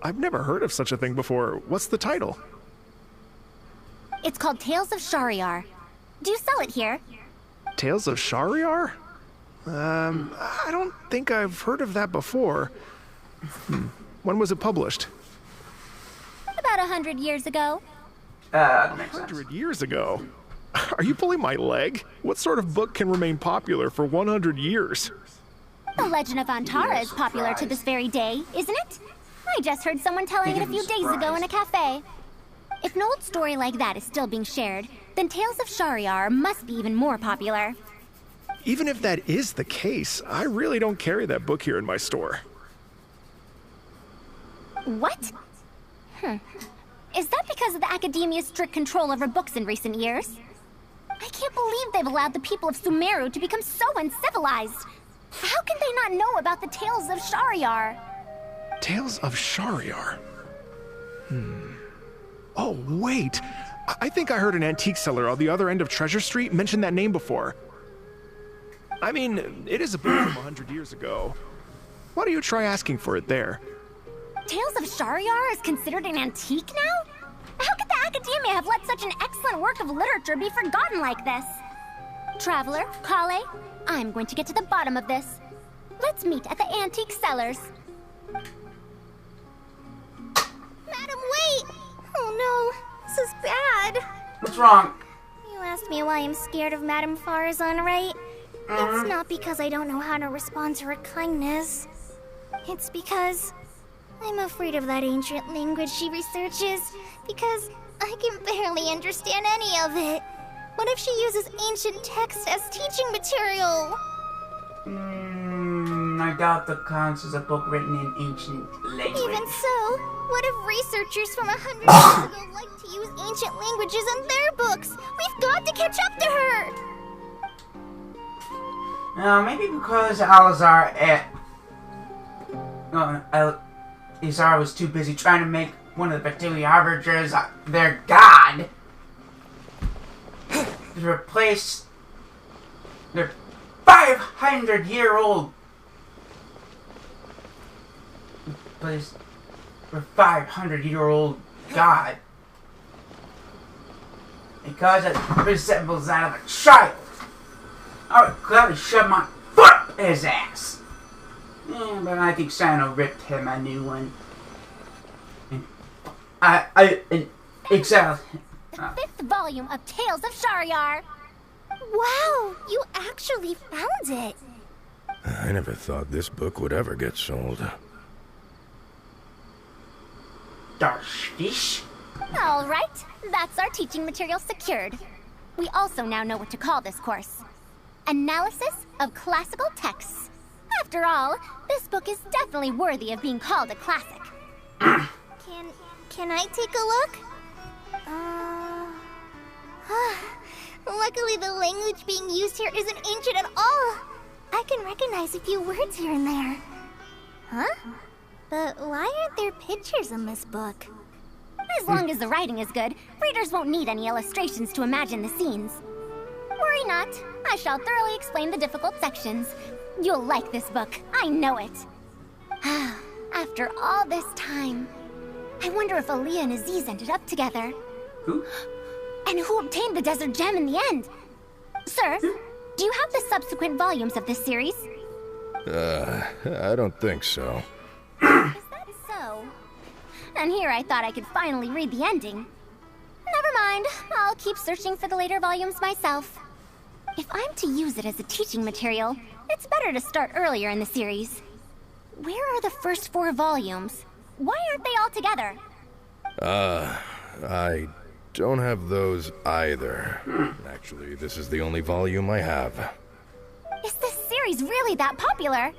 I've never heard of such a thing before. What's the title? It's called Tales of Shariar. Do you sell it here? Tales of Shariar? I don't think I've heard of that before. When was it published? About 100 years ago. That makes sense. 100 years ago? Are you pulling my leg? What sort of book can remain popular for 100 years? The Legend of Antara is popular to this very day, isn't it? I just heard someone telling it a few days ago in a cafe. If an old story like that is still being shared, then Tales of Shariar must be even more popular. Even if that is the case, I really don't carry that book here in my store. What? Is that because of the academia's strict control over books in recent years? I can't believe they've allowed the people of Sumeru to become so uncivilized. How can they not know about the Tales of Shariar? Tales of Shariar? Oh, wait! I think I heard an antique seller on the other end of Treasure Street mention that name before. I mean, it is a book from 100 years ago. Why don't you try asking for it there? Tales of Shariar is considered an antique now? How could the academia have let such an excellent work of literature be forgotten like this? Traveler, Kale, I'm going to get to the bottom of this. Let's meet at the antique sellers. Madam, wait! Oh no, this is bad. What's wrong? You asked me why I'm scared of Madame Faruzan, right? It's not because I don't know how to respond to her kindness. It's because I'm afraid of that ancient language she researches, because I can barely understand any of it. What if she uses ancient texts as teaching material? I doubt the counts as a book written in ancient language. Even so, what if researchers from 100 years ago like to use ancient languages in their books? We've got to catch up to her! Maybe because Izar was too busy trying to make one of the bacteria harbingers their god. To replace their 500-year-old place for 500-year-old god. Because it resembles that of a child. I would gladly shove my foot up his ass. Yeah, but I think Santa ripped him a new one. Exactly. The fifth volume of Tales of Shariar. Wow, you actually found it. I never thought this book would ever get sold. Darfish? All right, that's our teaching material secured. We also now know what to call this course. Analysis of classical texts. After all, this book is definitely worthy of being called a classic. Can I take a look? Luckily, the language being used here isn't ancient at all. I can recognize a few words here and there. Huh? But why aren't there pictures in this book? As long as the writing is good, readers won't need any illustrations to imagine the scenes. Worry not, I shall thoroughly explain the difficult sections. You'll like this book, I know it. After all this time, I wonder if Aaliyah and Aziz ended up together. Who? And who obtained the Desert Gem in the end? Sir, do you have the subsequent volumes of this series? I don't think so. Is that so? And here I thought I could finally read the ending. Never mind, I'll keep searching for the later volumes myself. If I'm to use it as a teaching material, it's better to start earlier in the series. Where are the first 4 volumes? Why aren't they all together? I don't have those either. Actually, this is the only volume I have. Is this series really that popular?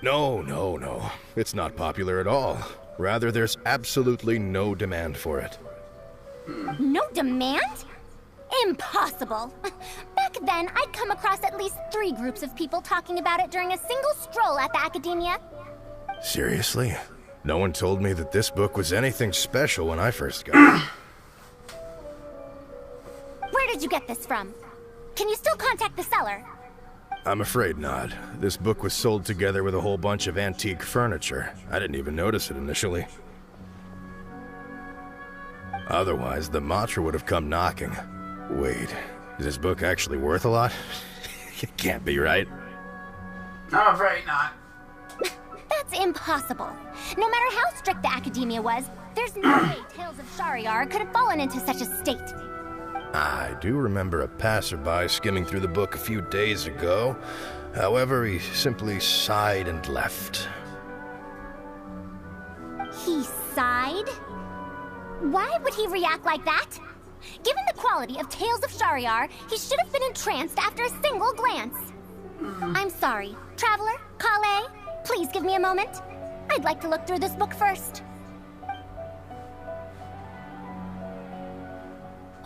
No. It's not popular at all. Rather, there's absolutely no demand for it. No demand? Impossible! Back then, I'd come across at least 3 groups of people talking about it during a single stroll at the Academia. Seriously? No one told me that this book was anything special when I first got it. Where did you get this from? Can you still contact the seller? I'm afraid not. This book was sold together with a whole bunch of antique furniture. I didn't even notice it initially. Otherwise, the Matra would have come knocking. Wait, is this book actually worth a lot? It can't be, right? I'm afraid not. That's impossible. No matter how strict the Academia was, there's no way Tales of Shariar could have fallen into such a state. I do remember a passerby skimming through the book a few days ago. However, he simply sighed and left. He sighed? Why would he react like that? Given the quality of Tales of Shariar, he should have been entranced after a single glance. I'm sorry. Traveler, Kale, please give me a moment. I'd like to look through this book first.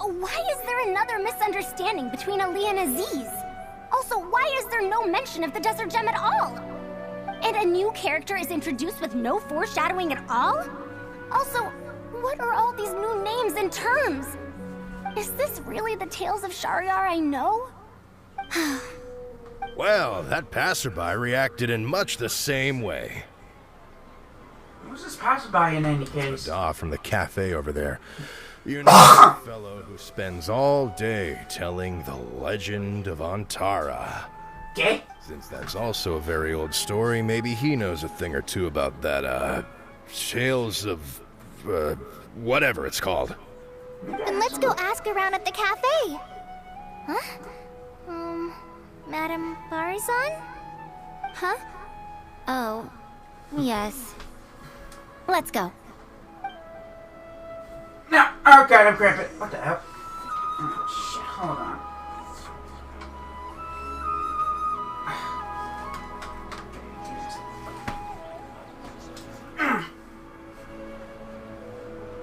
Why is there another misunderstanding between Ali and Aziz? Also, why is there no mention of the Desert Gem at all? And a new character is introduced with no foreshadowing at all? Also, what are all these new names and terms? Is this really the Tales of Shariar I know? Well, that passerby reacted in much the same way. Who's this passerby in any case? Da from the cafe over there. You know the fellow who spends all day telling the legend of Antara. Okay. Since that's also a very old story, maybe he knows a thing or two about that, Tales of, whatever it's called. Then let's go ask around at the cafe. Huh? Madame Faruzan? Huh? Oh, yes. Let's go. No, oh god, I'm cramping. What the hell? Oh shit, hold on.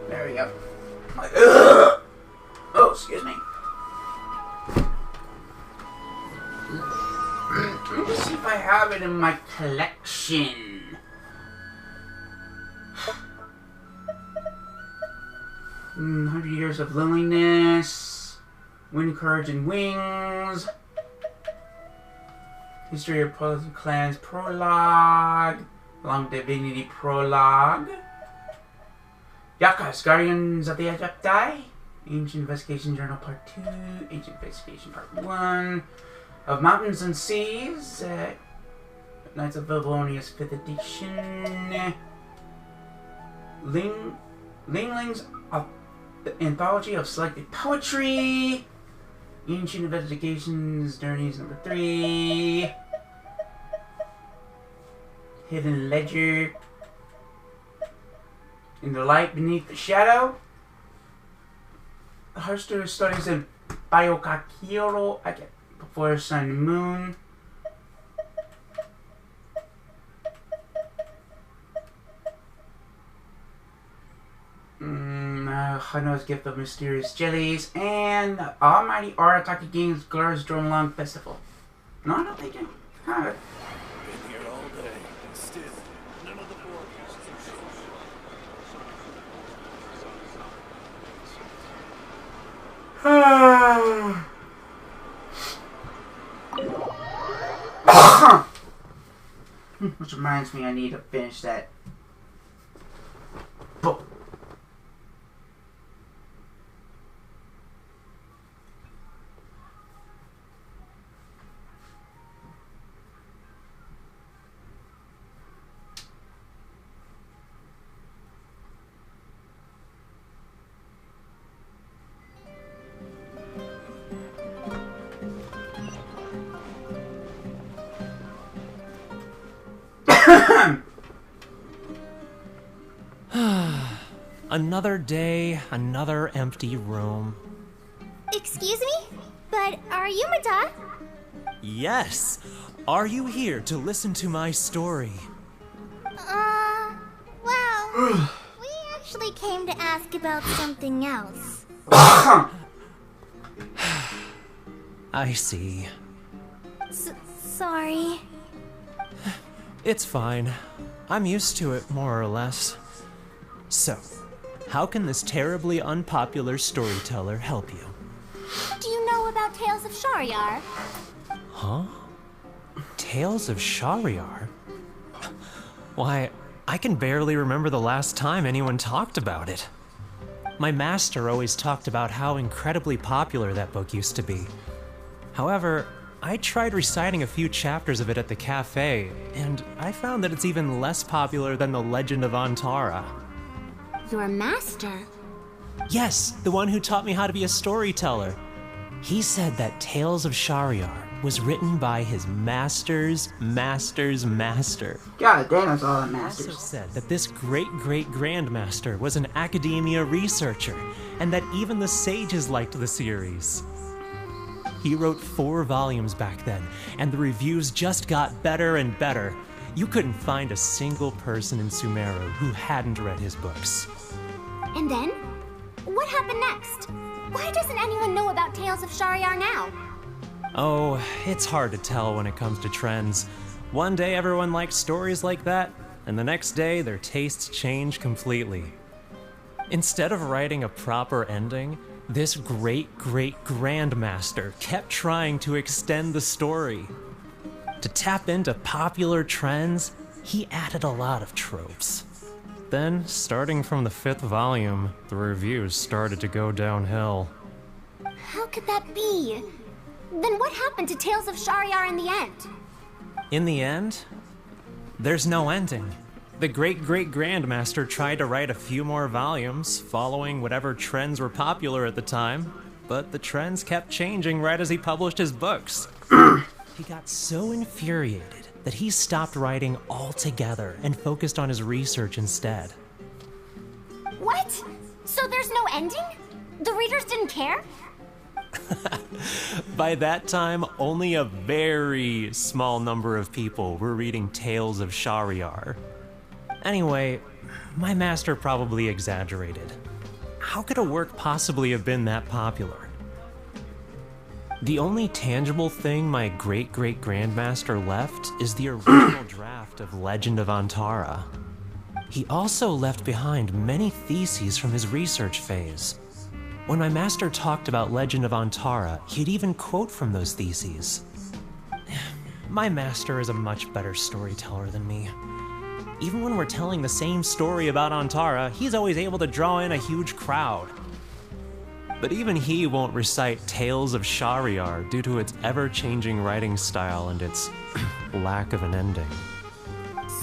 There we go. Oh, excuse me. Let me see if I have it in my collection. 100 Years of Loneliness, Wind, Courage, and Wings, History of Politic Clans Prologue, Long Divinity Prologue, Yakas, Guardians of the Adepti, Ancient Investigation Journal Part 2, Ancient Investigation Part 1, of Mountains and Seas, Knights of Babylonia's 5th edition, Lingling's Anthology of Selected Poetry, Ancient Investigations Journeys number 3, Hidden Ledger, In the Light Beneath the Shadow, The Heartstone Studies in Biokakiro, Before Sun and Moon, Hano's Gift of Mysterious Jellies, and Almighty Arataki Games Glorious Drumlong Festival. No, I don't think I have it. Been here all day, and still, none of the Which reminds me, I need to finish that book. Another day, another empty room. Excuse me? But are you Mata? Yes! Are you here to listen to my story? Well, we actually came to ask about something else. I see. Sorry. It's fine. I'm used to it, more or less. So, how can this terribly unpopular storyteller help you? Do you know about Tales of Shariar? Huh? Tales of Shariar? Why, I can barely remember the last time anyone talked about it. My master always talked about how incredibly popular that book used to be. However, I tried reciting a few chapters of it at the cafe, and I found that it's even less popular than the Legend of Antara. Your master? Yes, the one who taught me how to be a storyteller. He said that Tales of Shariar was written by his master's master's master. God damn, that's all the He masters. also said that this great-great-grandmaster was an academia researcher, and that even the sages liked the series. He wrote 4 volumes back then, and the reviews just got better and better. You couldn't find a single person in Sumeru who hadn't read his books. And then? What happened next? Why doesn't anyone know about Tales of Shariar now? Oh, it's hard to tell when it comes to trends. One day everyone likes stories like that, and the next day their tastes change completely. Instead of writing a proper ending, this great-great-grandmaster kept trying to extend the story. To tap into popular trends, he added a lot of tropes. Then, starting from the 5th volume, the reviews started to go downhill. How could that be? Then what happened to Tales of Shariar in the end? In the end, there's no ending. The great-great-grandmaster tried to write a few more volumes, following whatever trends were popular at the time, but the trends kept changing right as he published his books. He got so infuriated that he stopped writing altogether and focused on his research instead. What? So there's no ending? The readers didn't care? By that time, only a very small number of people were reading Tales of Shariar. Anyway, my master probably exaggerated. How could a work possibly have been that popular? The only tangible thing my great-great-grandmaster left is the original draft of Legend of Antara. He also left behind many theses from his research phase. When my master talked about Legend of Antara, he'd even quote from those theses. My master is a much better storyteller than me. Even when we're telling the same story about Antara, he's always able to draw in a huge crowd. But even he won't recite Tales of Shariar due to its ever-changing writing style and its lack of an ending.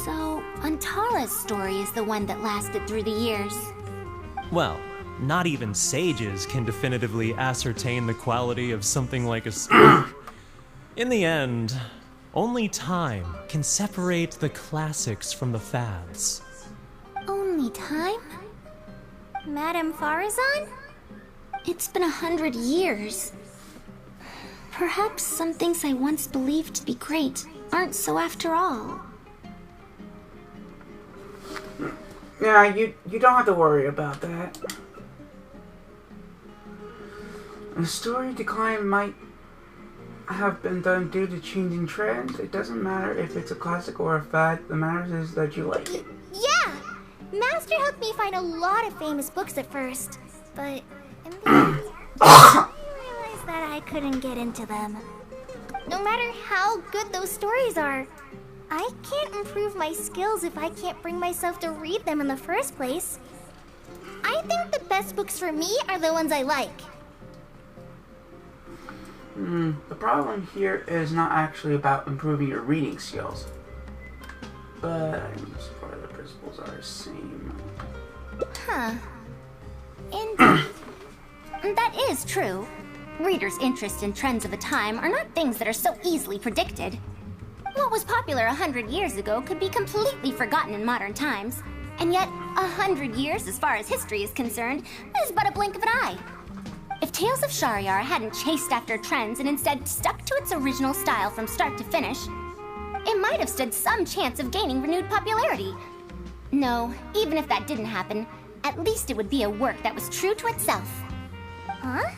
So, Antara's story is the one that lasted through the years. Well, not even sages can definitively ascertain the quality of something like a story. In the end, only time can separate the classics from the fads. Only time? Madame Faruzan? It's been 100 years. Perhaps some things I once believed to be great aren't so after all. Yeah, you don't have to worry about that. The story decline might have been done due to changing trends. It doesn't matter if it's a classic or a fad. The matter is that you like it. Yeah! Master helped me find a lot of famous books at first, but in the end, I realized that I couldn't get into them. No matter how good those stories are, I can't improve my skills if I can't bring myself to read them in the first place. I think the best books for me are the ones I like. The problem here is not actually about improving your reading skills. But as far as the principles are the same. Huh. Indeed. That is true. Readers' interest in trends of a time are not things that are so easily predicted. What was popular 100 years ago could be completely forgotten in modern times. And yet, 100 years, as far as history is concerned, is but a blink of an eye. If Tales of Shariar hadn't chased after trends and instead stuck to its original style from start to finish, it might have stood some chance of gaining renewed popularity. No, even if that didn't happen, at least it would be a work that was true to itself. Huh?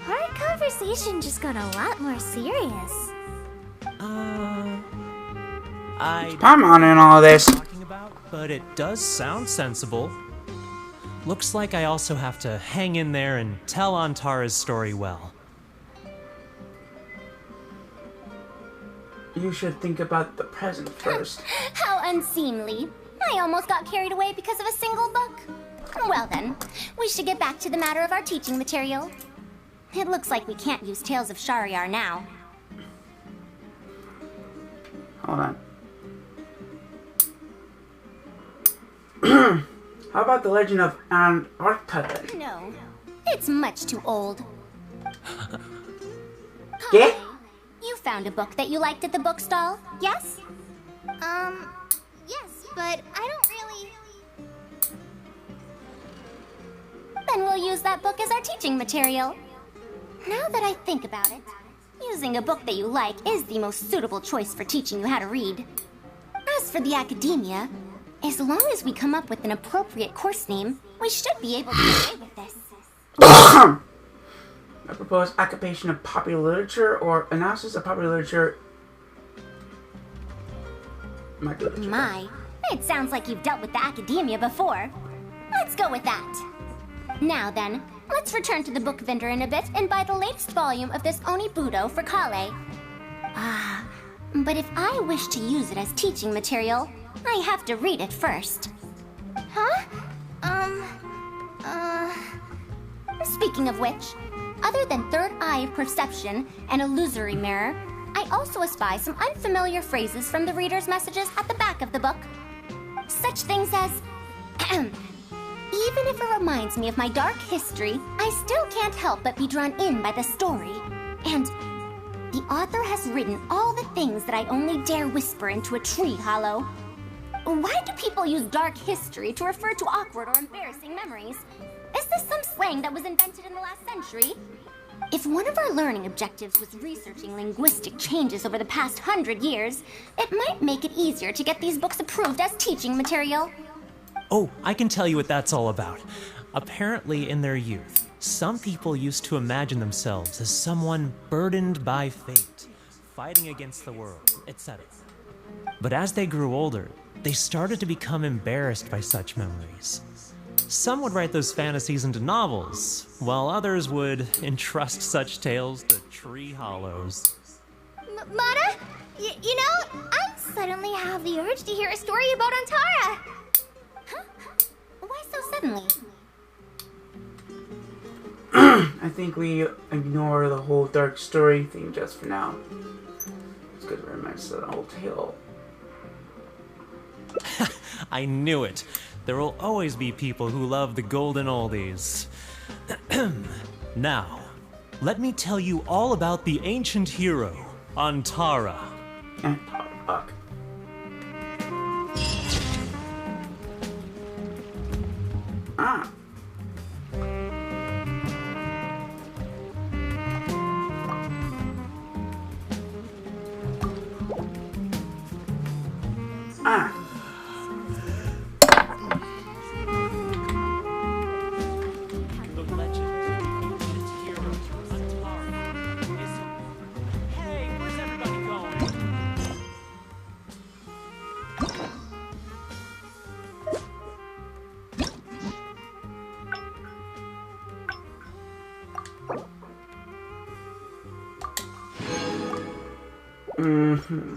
Our conversation just got a lot more serious. I'm on in all this. Talking about, but it does sound sensible. Looks like I also have to hang in there and tell Antara's story well. You should think about the present first. How unseemly. I almost got carried away because of a single book. Well then, we should get back to the matter of our teaching material. It looks like we can't use Tales of Shariar now. Hold on. How about the legend of Antarctica then? No, it's much too old. Yeah? You found a book that you liked at the bookstall, yes? Yes, but I don't really... Then we'll use that book as our teaching material. Now that I think about it, using a book that you like is the most suitable choice for teaching you how to read. As for the academia, as long as we come up with an appropriate course name, we should be able to get away with this. I propose occupation of popular literature or analysis of popular literature. My, it sounds like you've dealt with the academia before. Let's go with that. Now then, let's return to the book vendor in a bit and buy the latest volume of this Onibudo for Kale. But if I wish to use it as teaching material, I have to read it first. Huh? Speaking of which, other than third eye perception and illusory mirror, I also espy some unfamiliar phrases from the reader's messages at the back of the book. Such things as, even if it reminds me of my dark history, I still can't help but be drawn in by the story. And the author has written all the things that I only dare whisper into a tree hollow. Why do people use dark history to refer to awkward or embarrassing memories? Is this some slang that was invented in the last century? If one of our learning objectives was researching linguistic changes over the past 100 years, it might make it easier to get these books approved as teaching material. Oh, I can tell you what that's all about. Apparently, in their youth, some people used to imagine themselves as someone burdened by fate, fighting against the world, etc. But as they grew older, they started to become embarrassed by such memories. Some would write those fantasies into novels, while others would entrust such tales to tree hollows. Mata? You know, I suddenly have the urge to hear a story about Antara. Huh? Why so suddenly? I think we ignore the whole dark story thing just for now. It's good to remind us of the whole tale. I knew it. There will always be people who love the golden oldies. Now, let me tell you all about the ancient hero, Antara. Fuck. Ah. Ah. The legend of the ancient hero Acting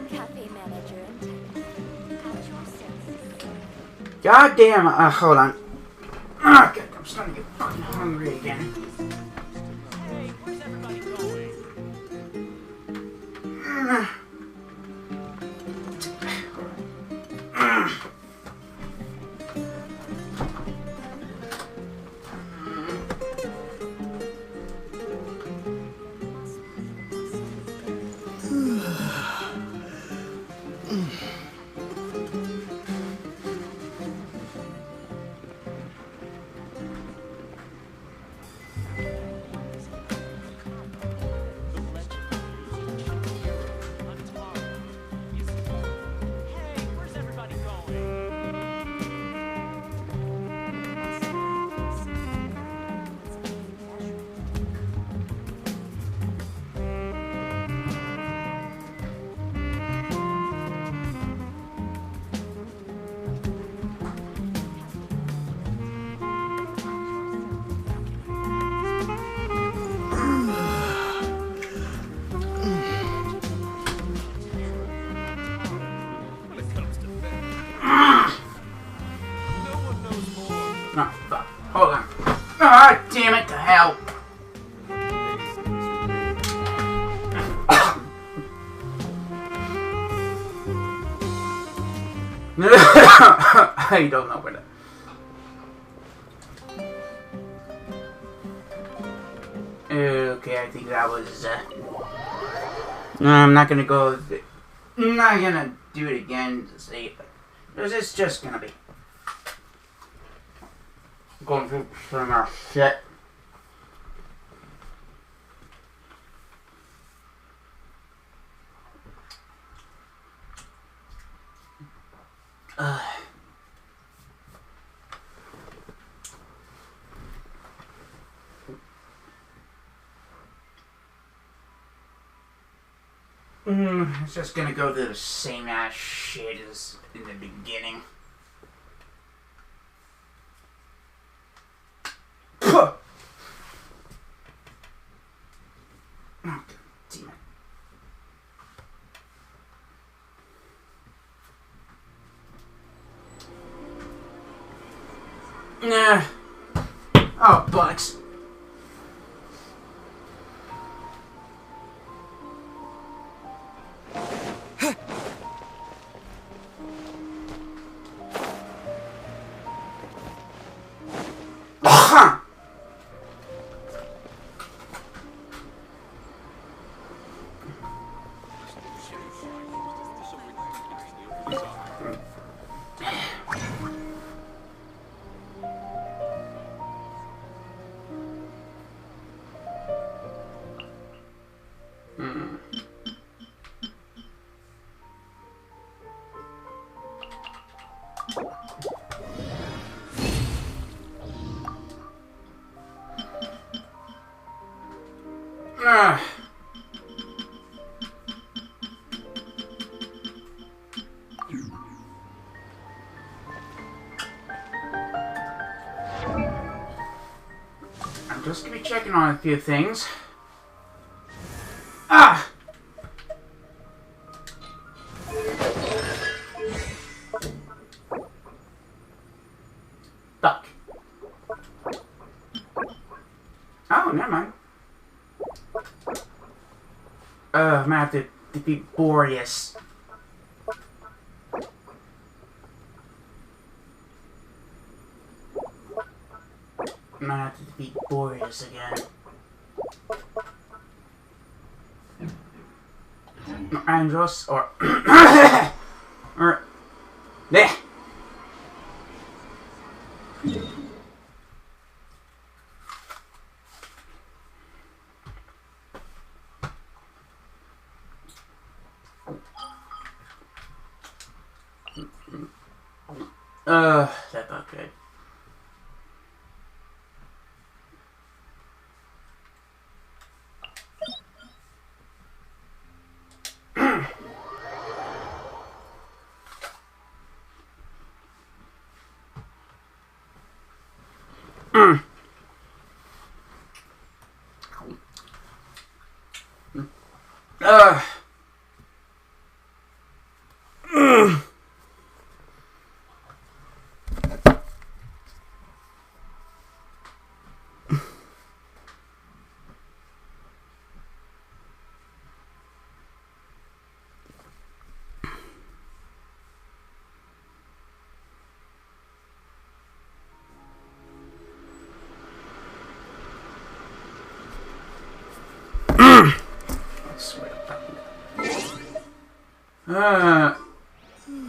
cafe manager at your service. God damn, hold on. Ah, God, I'm starting to get fucking hungry again. Hey, where's everybody going? Hey, where's everybody going? When it comes to that, no one knows more. Oh, fuck. Hold on. Ah, damn it to hell. I don't know where that. Okay, I think that was. No, I'm not gonna go. I'm not gonna do it again to see. Because it's just gonna be going through some more shit. It's just gonna go through the same ass shit as in the beginning. Puh! Oh, God damn it. Nah. Oh, bucks. I'm just gonna be checking on a few things. Ah! Fuck. Oh, never mind. I'm gonna have to defeat Boreas. I'm gonna have to defeat Boreas again. Andros or or there. That felt good.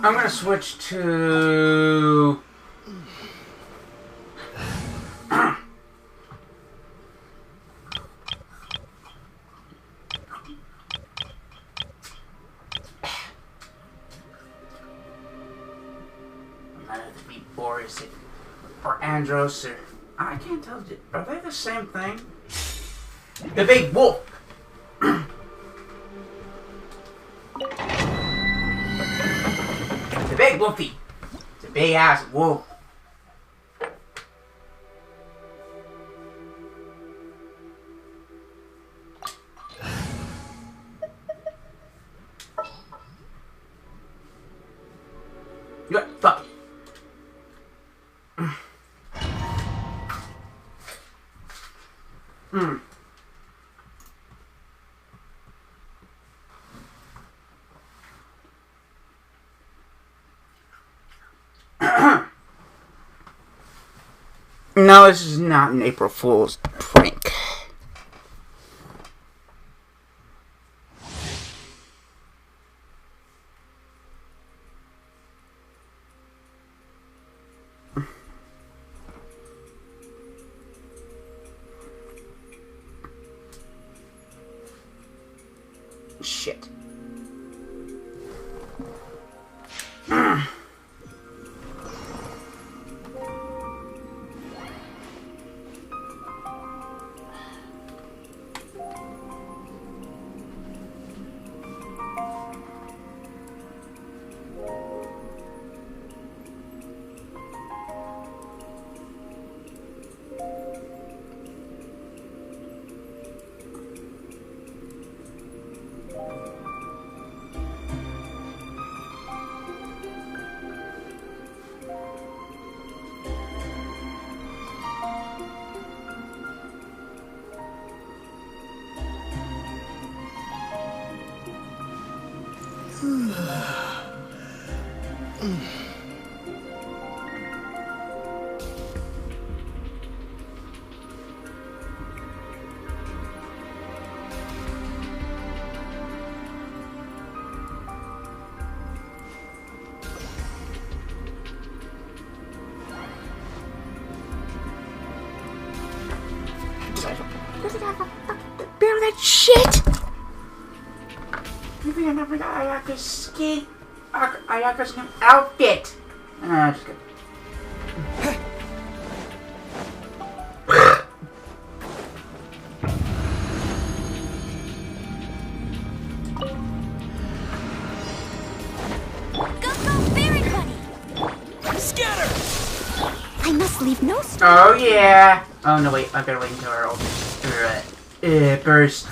I'm gonna switch to... It'd be Boris or Andros or... I can't tell. Are they the same thing? The big wolf! It's a big wolfie. It's a big ass wolf. Yeah, fuck it. No, this is not an April Fool's prank. Shit. Does it have a fucking bear that shit? Maybe I never got Ayaka's skin. Ayaka's new outfit. Just kidding. I must leave no stone. Oh yeah. Oh no, wait. I better wait until our burst.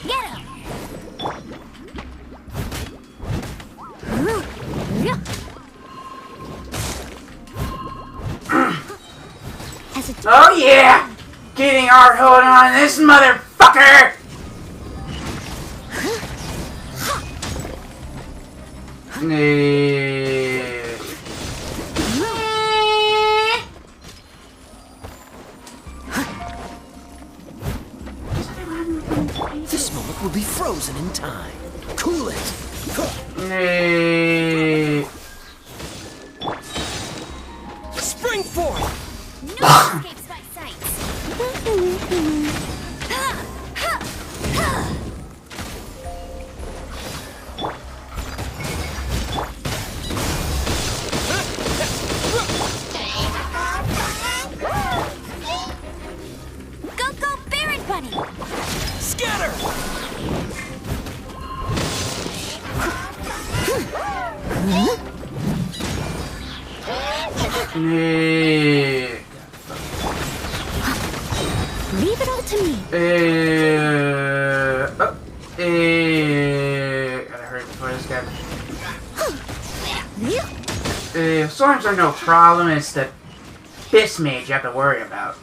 Get him. Oh yeah! Getting our hold on this motherfucker! This moment will be frozen in time. Cool it. Spring forth. No escapes my sights. Go, Baron Bunny! Scatter! to me. Gotta hurry before this guy. Storms are no problem. It's the Fist Mage you have to worry about.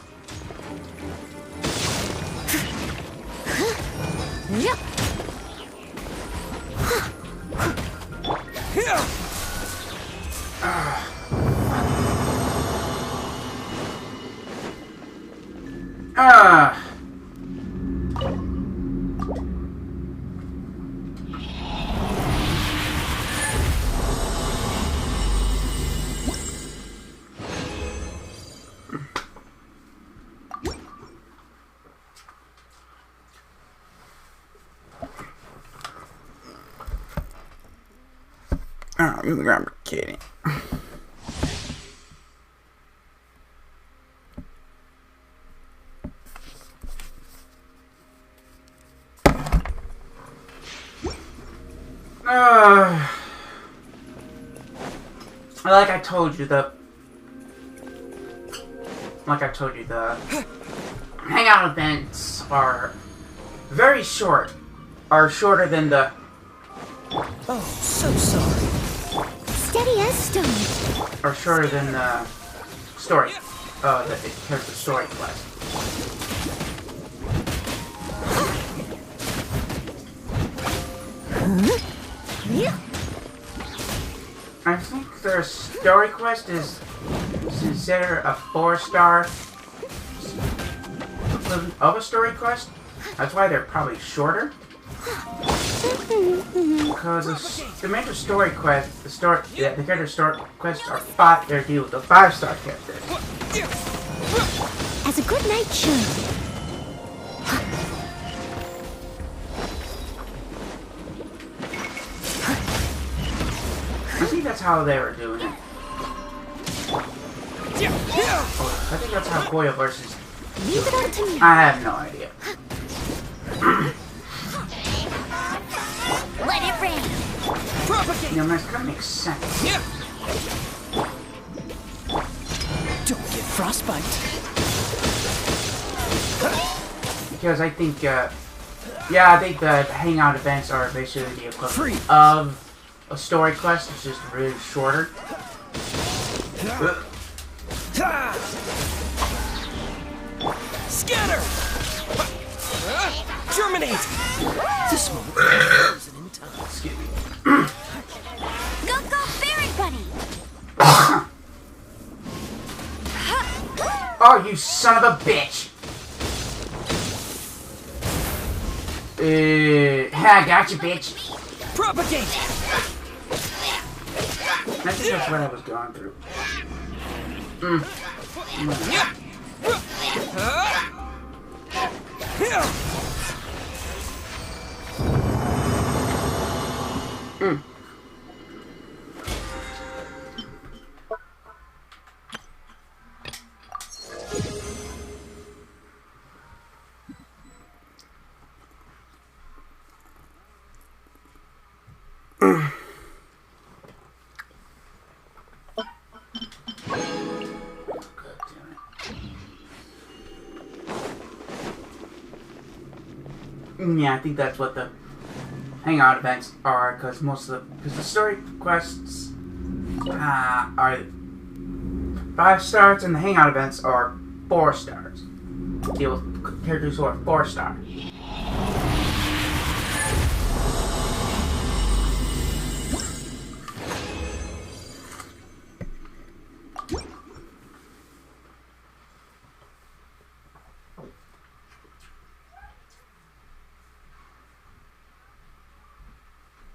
I'm kidding. Like I told you, the Hangout events are very short. Are shorter than the... Oh, so sorry. Steady as stone. Are shorter than the story. The story quest. I think their story quest is considered a 4-star equivalent of a story quest. That's why they're probably shorter. Because the major story quest, the character story quests are they're deal with the 5-star characters. As a good knight should. I think that's how they were doing it. I think that's how Goya versus... Leave it up to me. I have no idea. Let it rain. You know, that kind of makes sense. Don't get frostbite. Because I think, I think the Hangout events are basically the equivalent of a story quest. It's just really shorter. Scatter! Germinate! This one frozen in time. Excuse me. Go, Fairy Bunny! Oh, you son of a bitch! I got you, bitch. Propagate! I think that's what I was going through. Yeah, I think that's what the Hangout events are, because the story quests are 5 stars, and the Hangout events are 4 stars. Deal with characters who are 4 stars.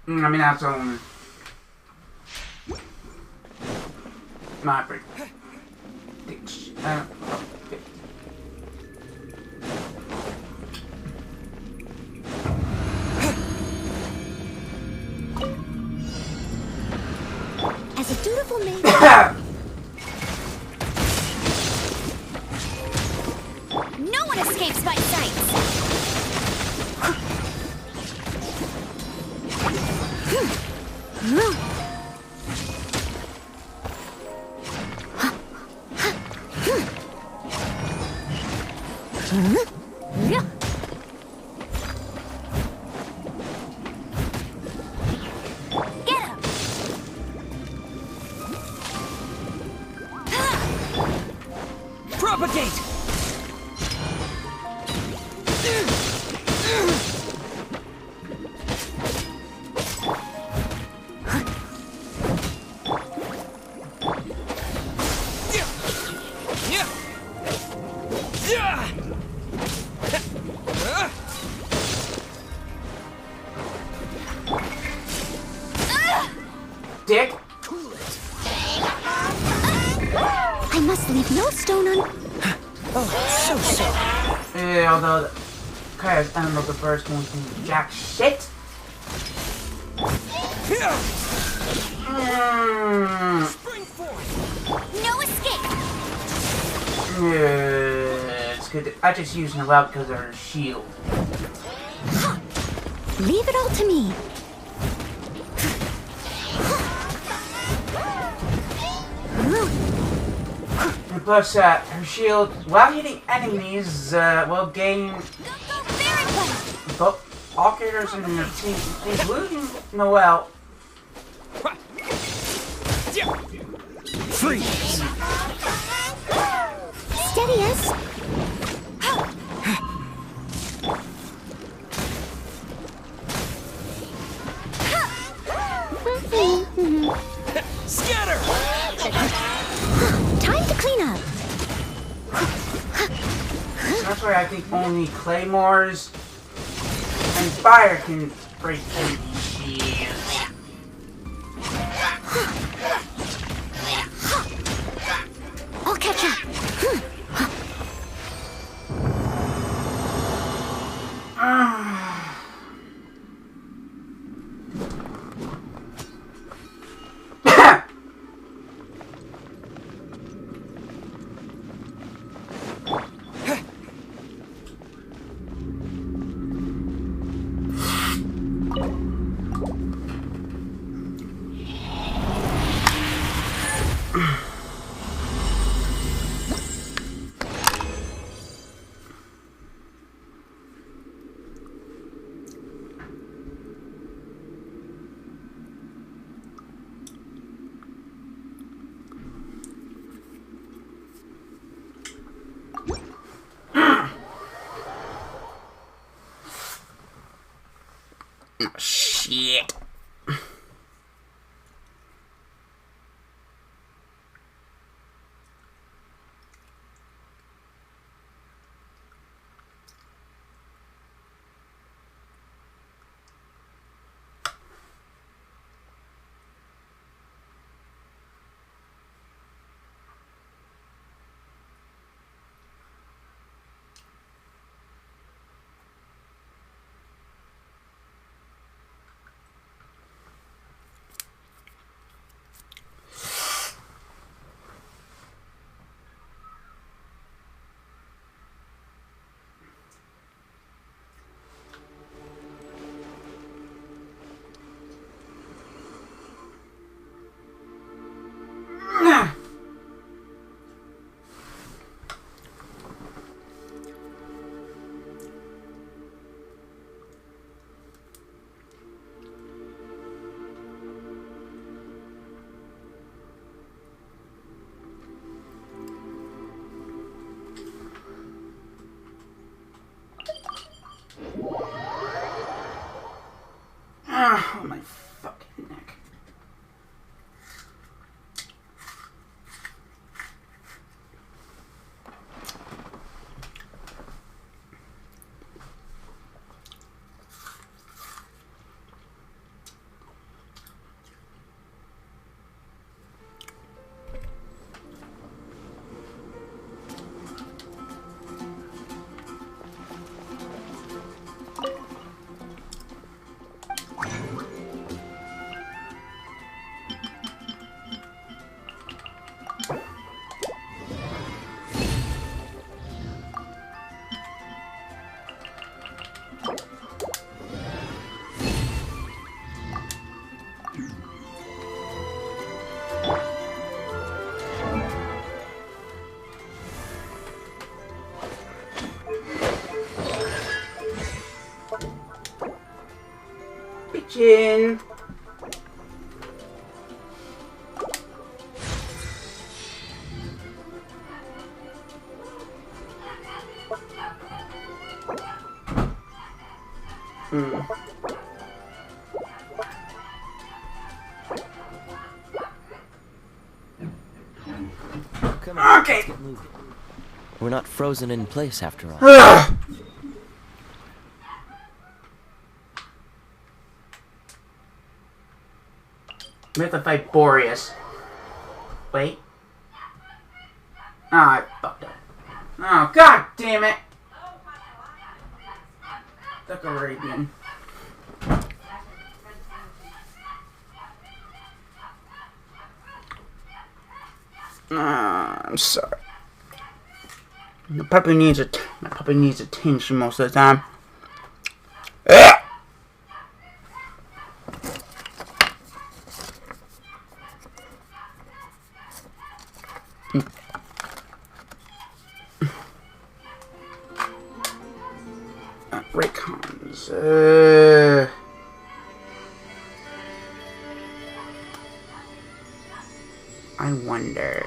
I mean, that's only my prediction. As a dutiful maid. No one escapes my sights. Propagate! Dick. I must leave no stone un... Oh, so sorry. Yeah, although the Kaya's animal the first one can jack shit. No escape! Yeah, it's good. I just use Noelle because of her shield. Leave it all to me. And plus, her shield, while hitting enemies, will gain both all characters in your team, including Noelle. Freeze! Steady us. Scatter! Time to clean up. That's why I think only claymores and fire can break through these shields. I'll catch up. Shit. Oh my fucking neck. Bitchin'. Come on, Okay. let's get moving. We're not frozen in place after all. We have to fight Boreas. Wait. Ah, I fucked up. Oh, god damn it! Duck Arabian. I'm sorry. My puppy needs attention most of the time. Raycons. I wonder.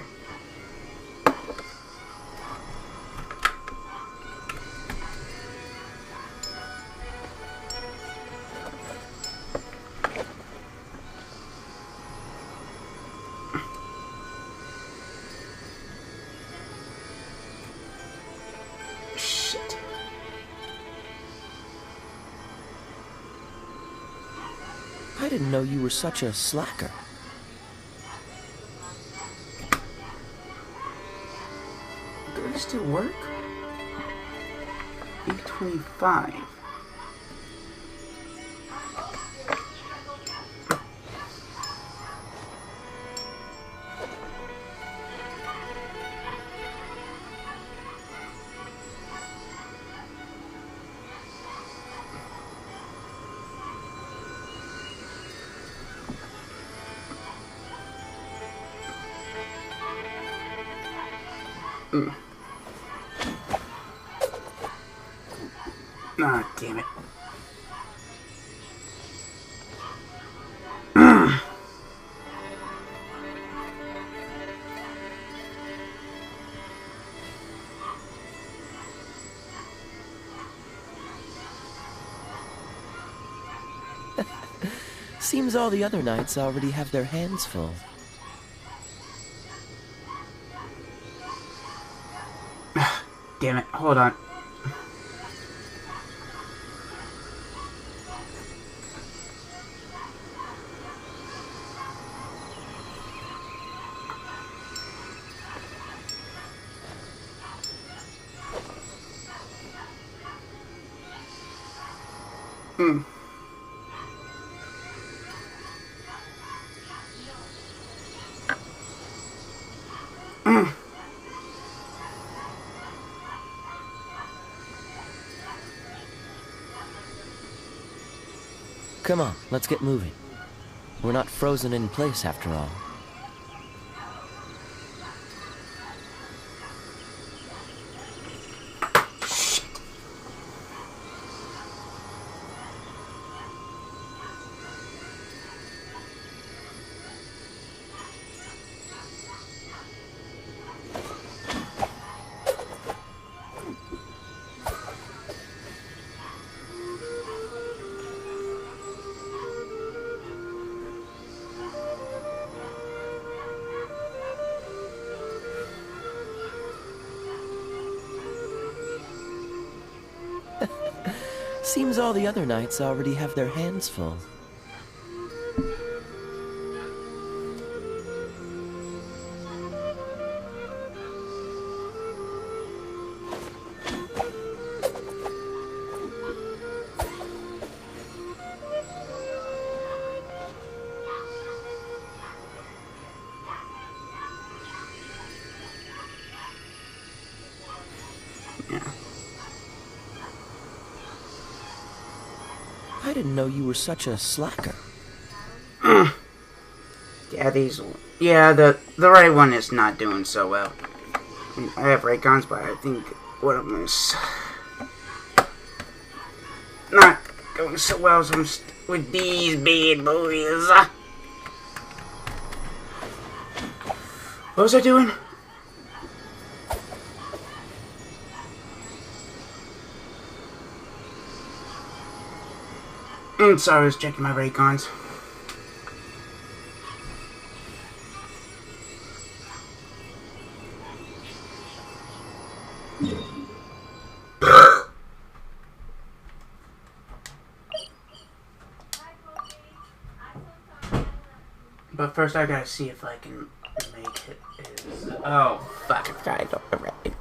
Shit. I didn't know you were such a slacker. Do they still work? 825. Ah, damn it. Seems all the other knights already have their hands full. Damn it, hold on. Come on, let's get moving. We're not frozen in place after all. Seems all the other knights already have their hands full. I didn't know you were such a slacker. Yeah, the right one is not doing so well. I have Raycons, but I think one of them is not going so well, so I'm with these bad boys. What was I doing? Sorry, I was checking my Raycons. But first I gotta see if I can make it is... Oh, fuck, I tried already.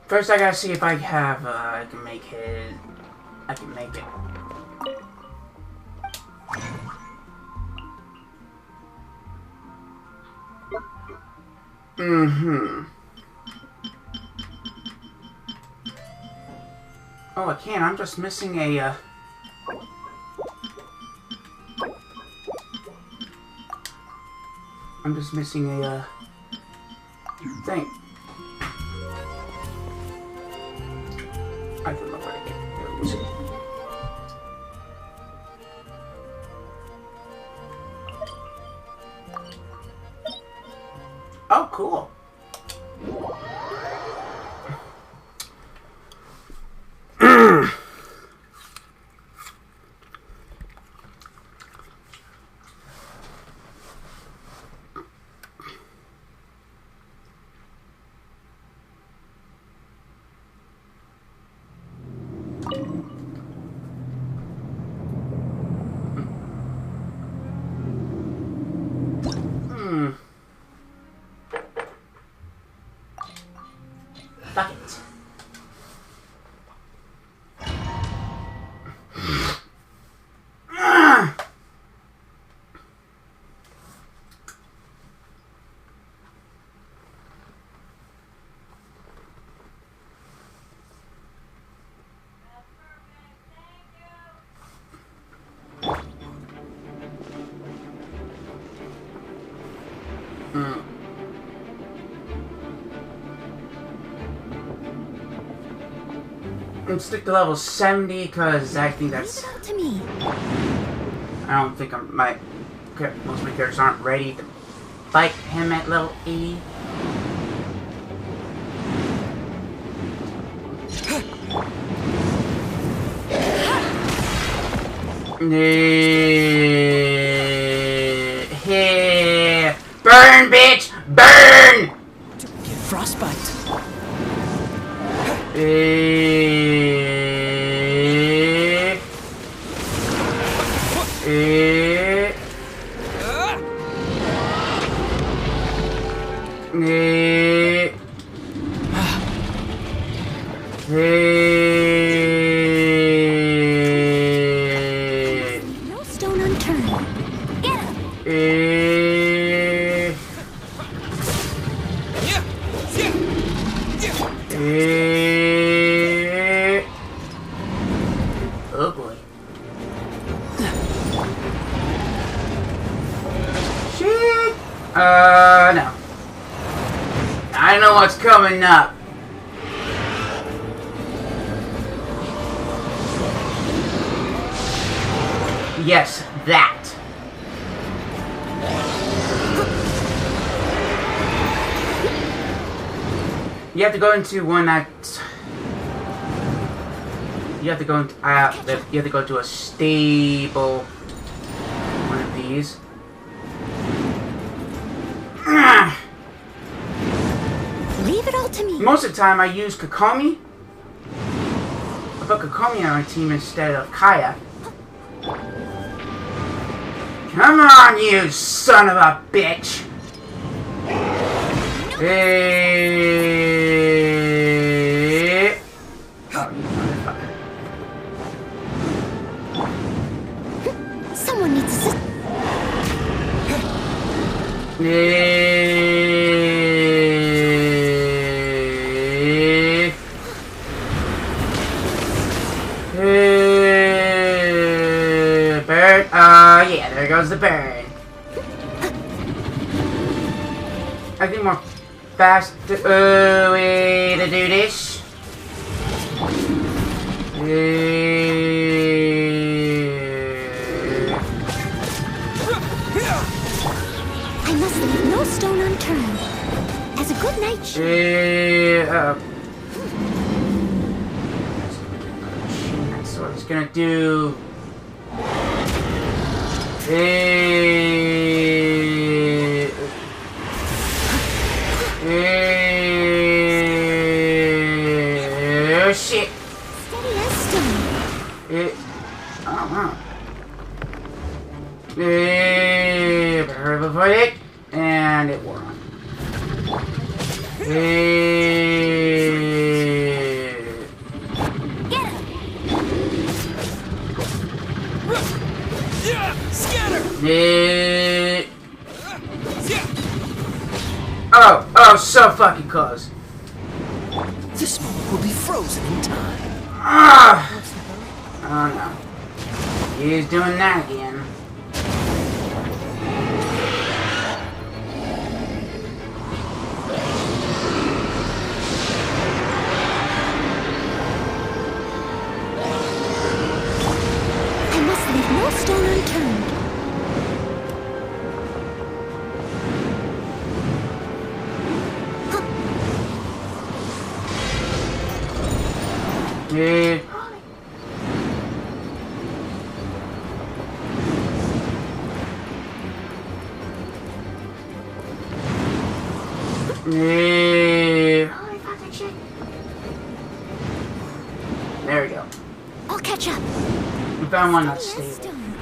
First I gotta see if I have, I can make it... I can make it. Oh, I can. I'm just missing a, I'm just missing a, thing. I don't know where to get those. Oh, cool. Fuck it. Stick to level 70 because I think that's. To me. I don't think most of my characters aren't ready to fight him at level 80. Burn, bitch! Burn! Get frostbite. No stone unturned. Get him. Oh boy. Shit! No. I know what's coming up. Yes, that. You have to go into one that's... You have to go into, you have to go to a stable one of these. Leave it all to me. Most of the time I use Kokomi. I put Kokomi on my team instead of Kaya. Come on, you son of a bitch! Hey. Oh, you motherfucker. Someone needs assistance. Bird. Yeah, there goes the bird. I think more fast way to do this. I must leave no stone unturned. As a good knight should. That's what it's gonna do. Shit. Steady as stone. Oh wow. Better avoid it, and it wore on. Get him. Scatter! Oh, so fucking close. This moment will be frozen in time. Oh no. He's doing that again. I must leave no stone unturned. There we go. I'll catch up. We found one that's Steady as stable. stone.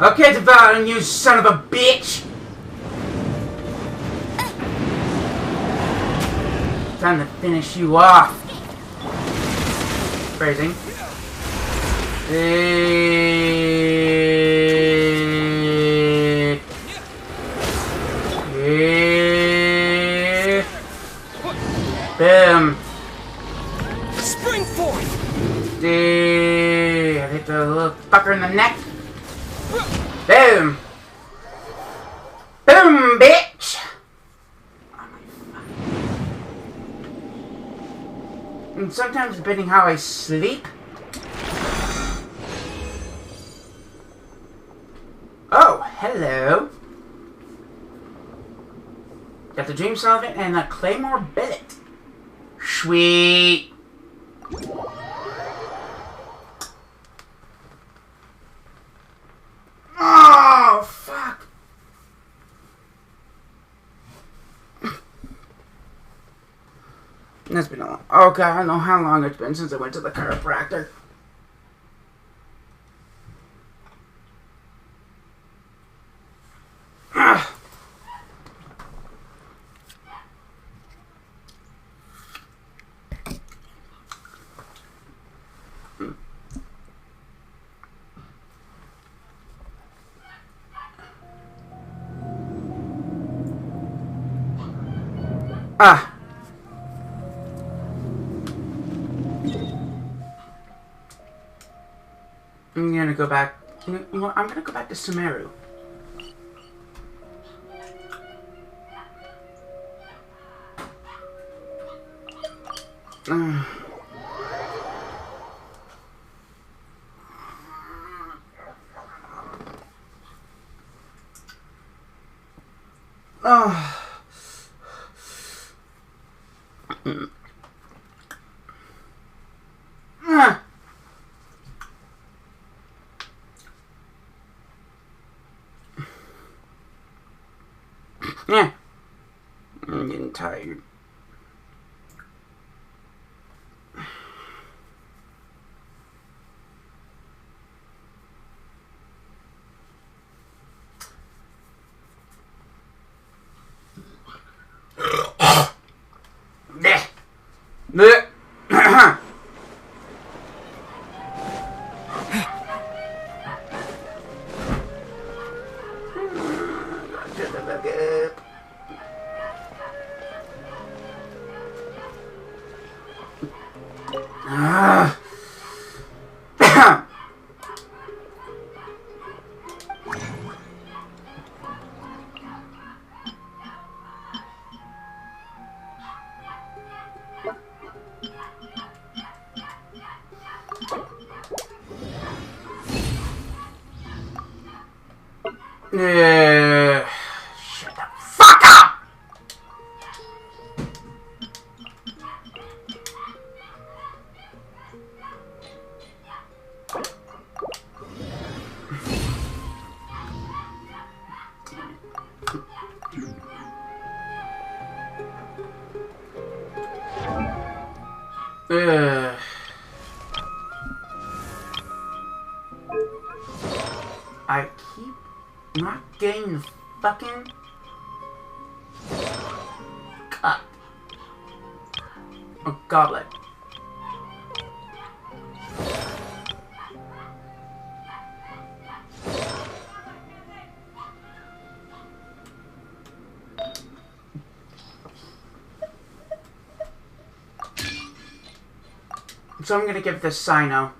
Okay, Devourin, you son of a bitch! Time to finish you off. Phrasing. Boom. Spring forth! Hit the little fucker in the neck. Boom. Boom, bitch. And sometimes, depending how I sleep. Oh, hello. Got the Dream Solvent and a Claymore Billet. Sweet. Oh, fuck. It's been a long... Oh, God, I don't know how long it's been since I went to the chiropractor. I'm gonna go back. You know what? I'm gonna go back to Sumeru. Yeah. I'm getting tired. Shut the fuck up! I keep not getting the fucking cup. A goblet. So I'm gonna give this Sino.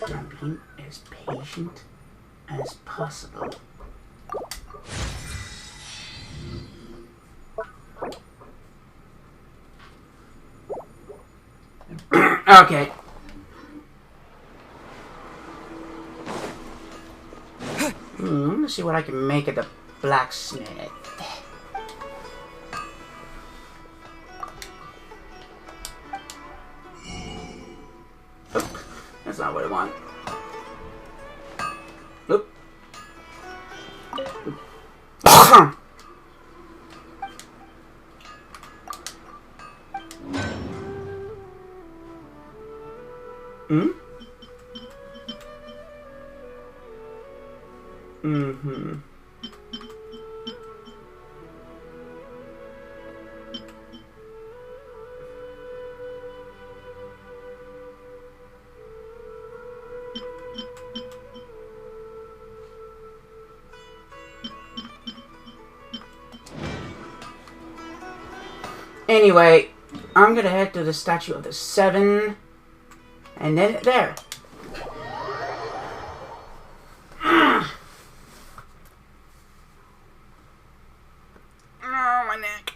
I'm being as patient as possible. Okay. Let's see what I can make at the blacksmith. Oop, that's not what I want. Oop. Hmm? Mm-hmm. Anyway, I'm gonna head to the Statue of the Seven, and then there. Oh, my neck.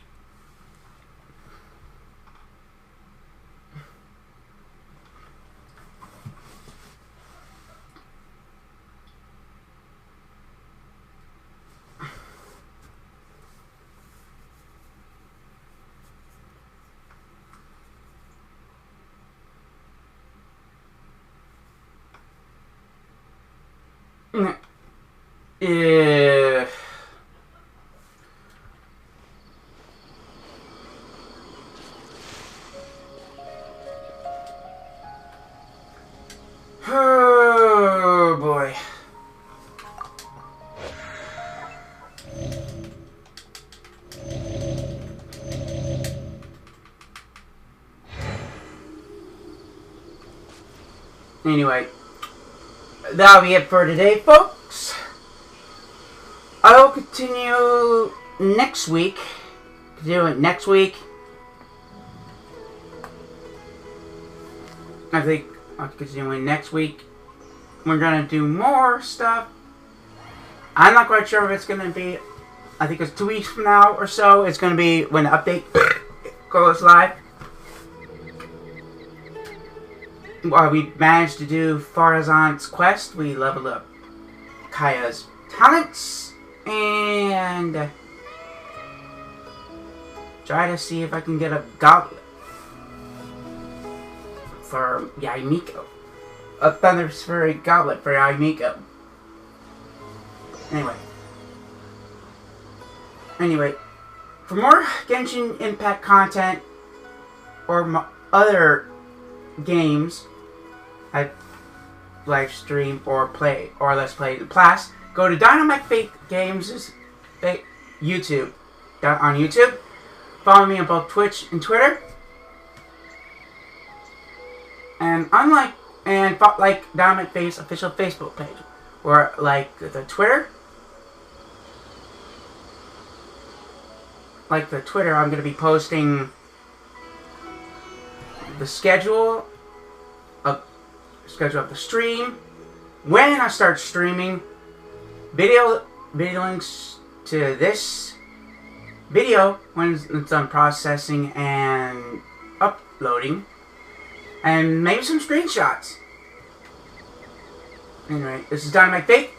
Oh boy. Anyway, that'll be it for today, folks. I will continue next week. I think I'll continue next week. We're gonna do more stuff. I'm not quite sure if it's gonna be. I think it's 2 weeks from now or so. It's gonna be when the update goes live. We managed to do Faruzan's quest. We leveled up Kaya's talents and try to see if I can get a goblet for Yaimiko. A Thunder Fury goblet for Yaimiko. Anyway, for more Genshin Impact content or other games I live stream or play or let's play the class, go to dinomecfaith Games' YouTube. On YouTube. Follow me on both Twitch and Twitter. And like dinomecfaith's official Facebook page. Or like the Twitter. like the Twitter, I'm going to be posting the schedule of the stream, when I start streaming, video links to this video when it's done processing and uploading, and maybe some screenshots. Anyway, this is dinomecfaith.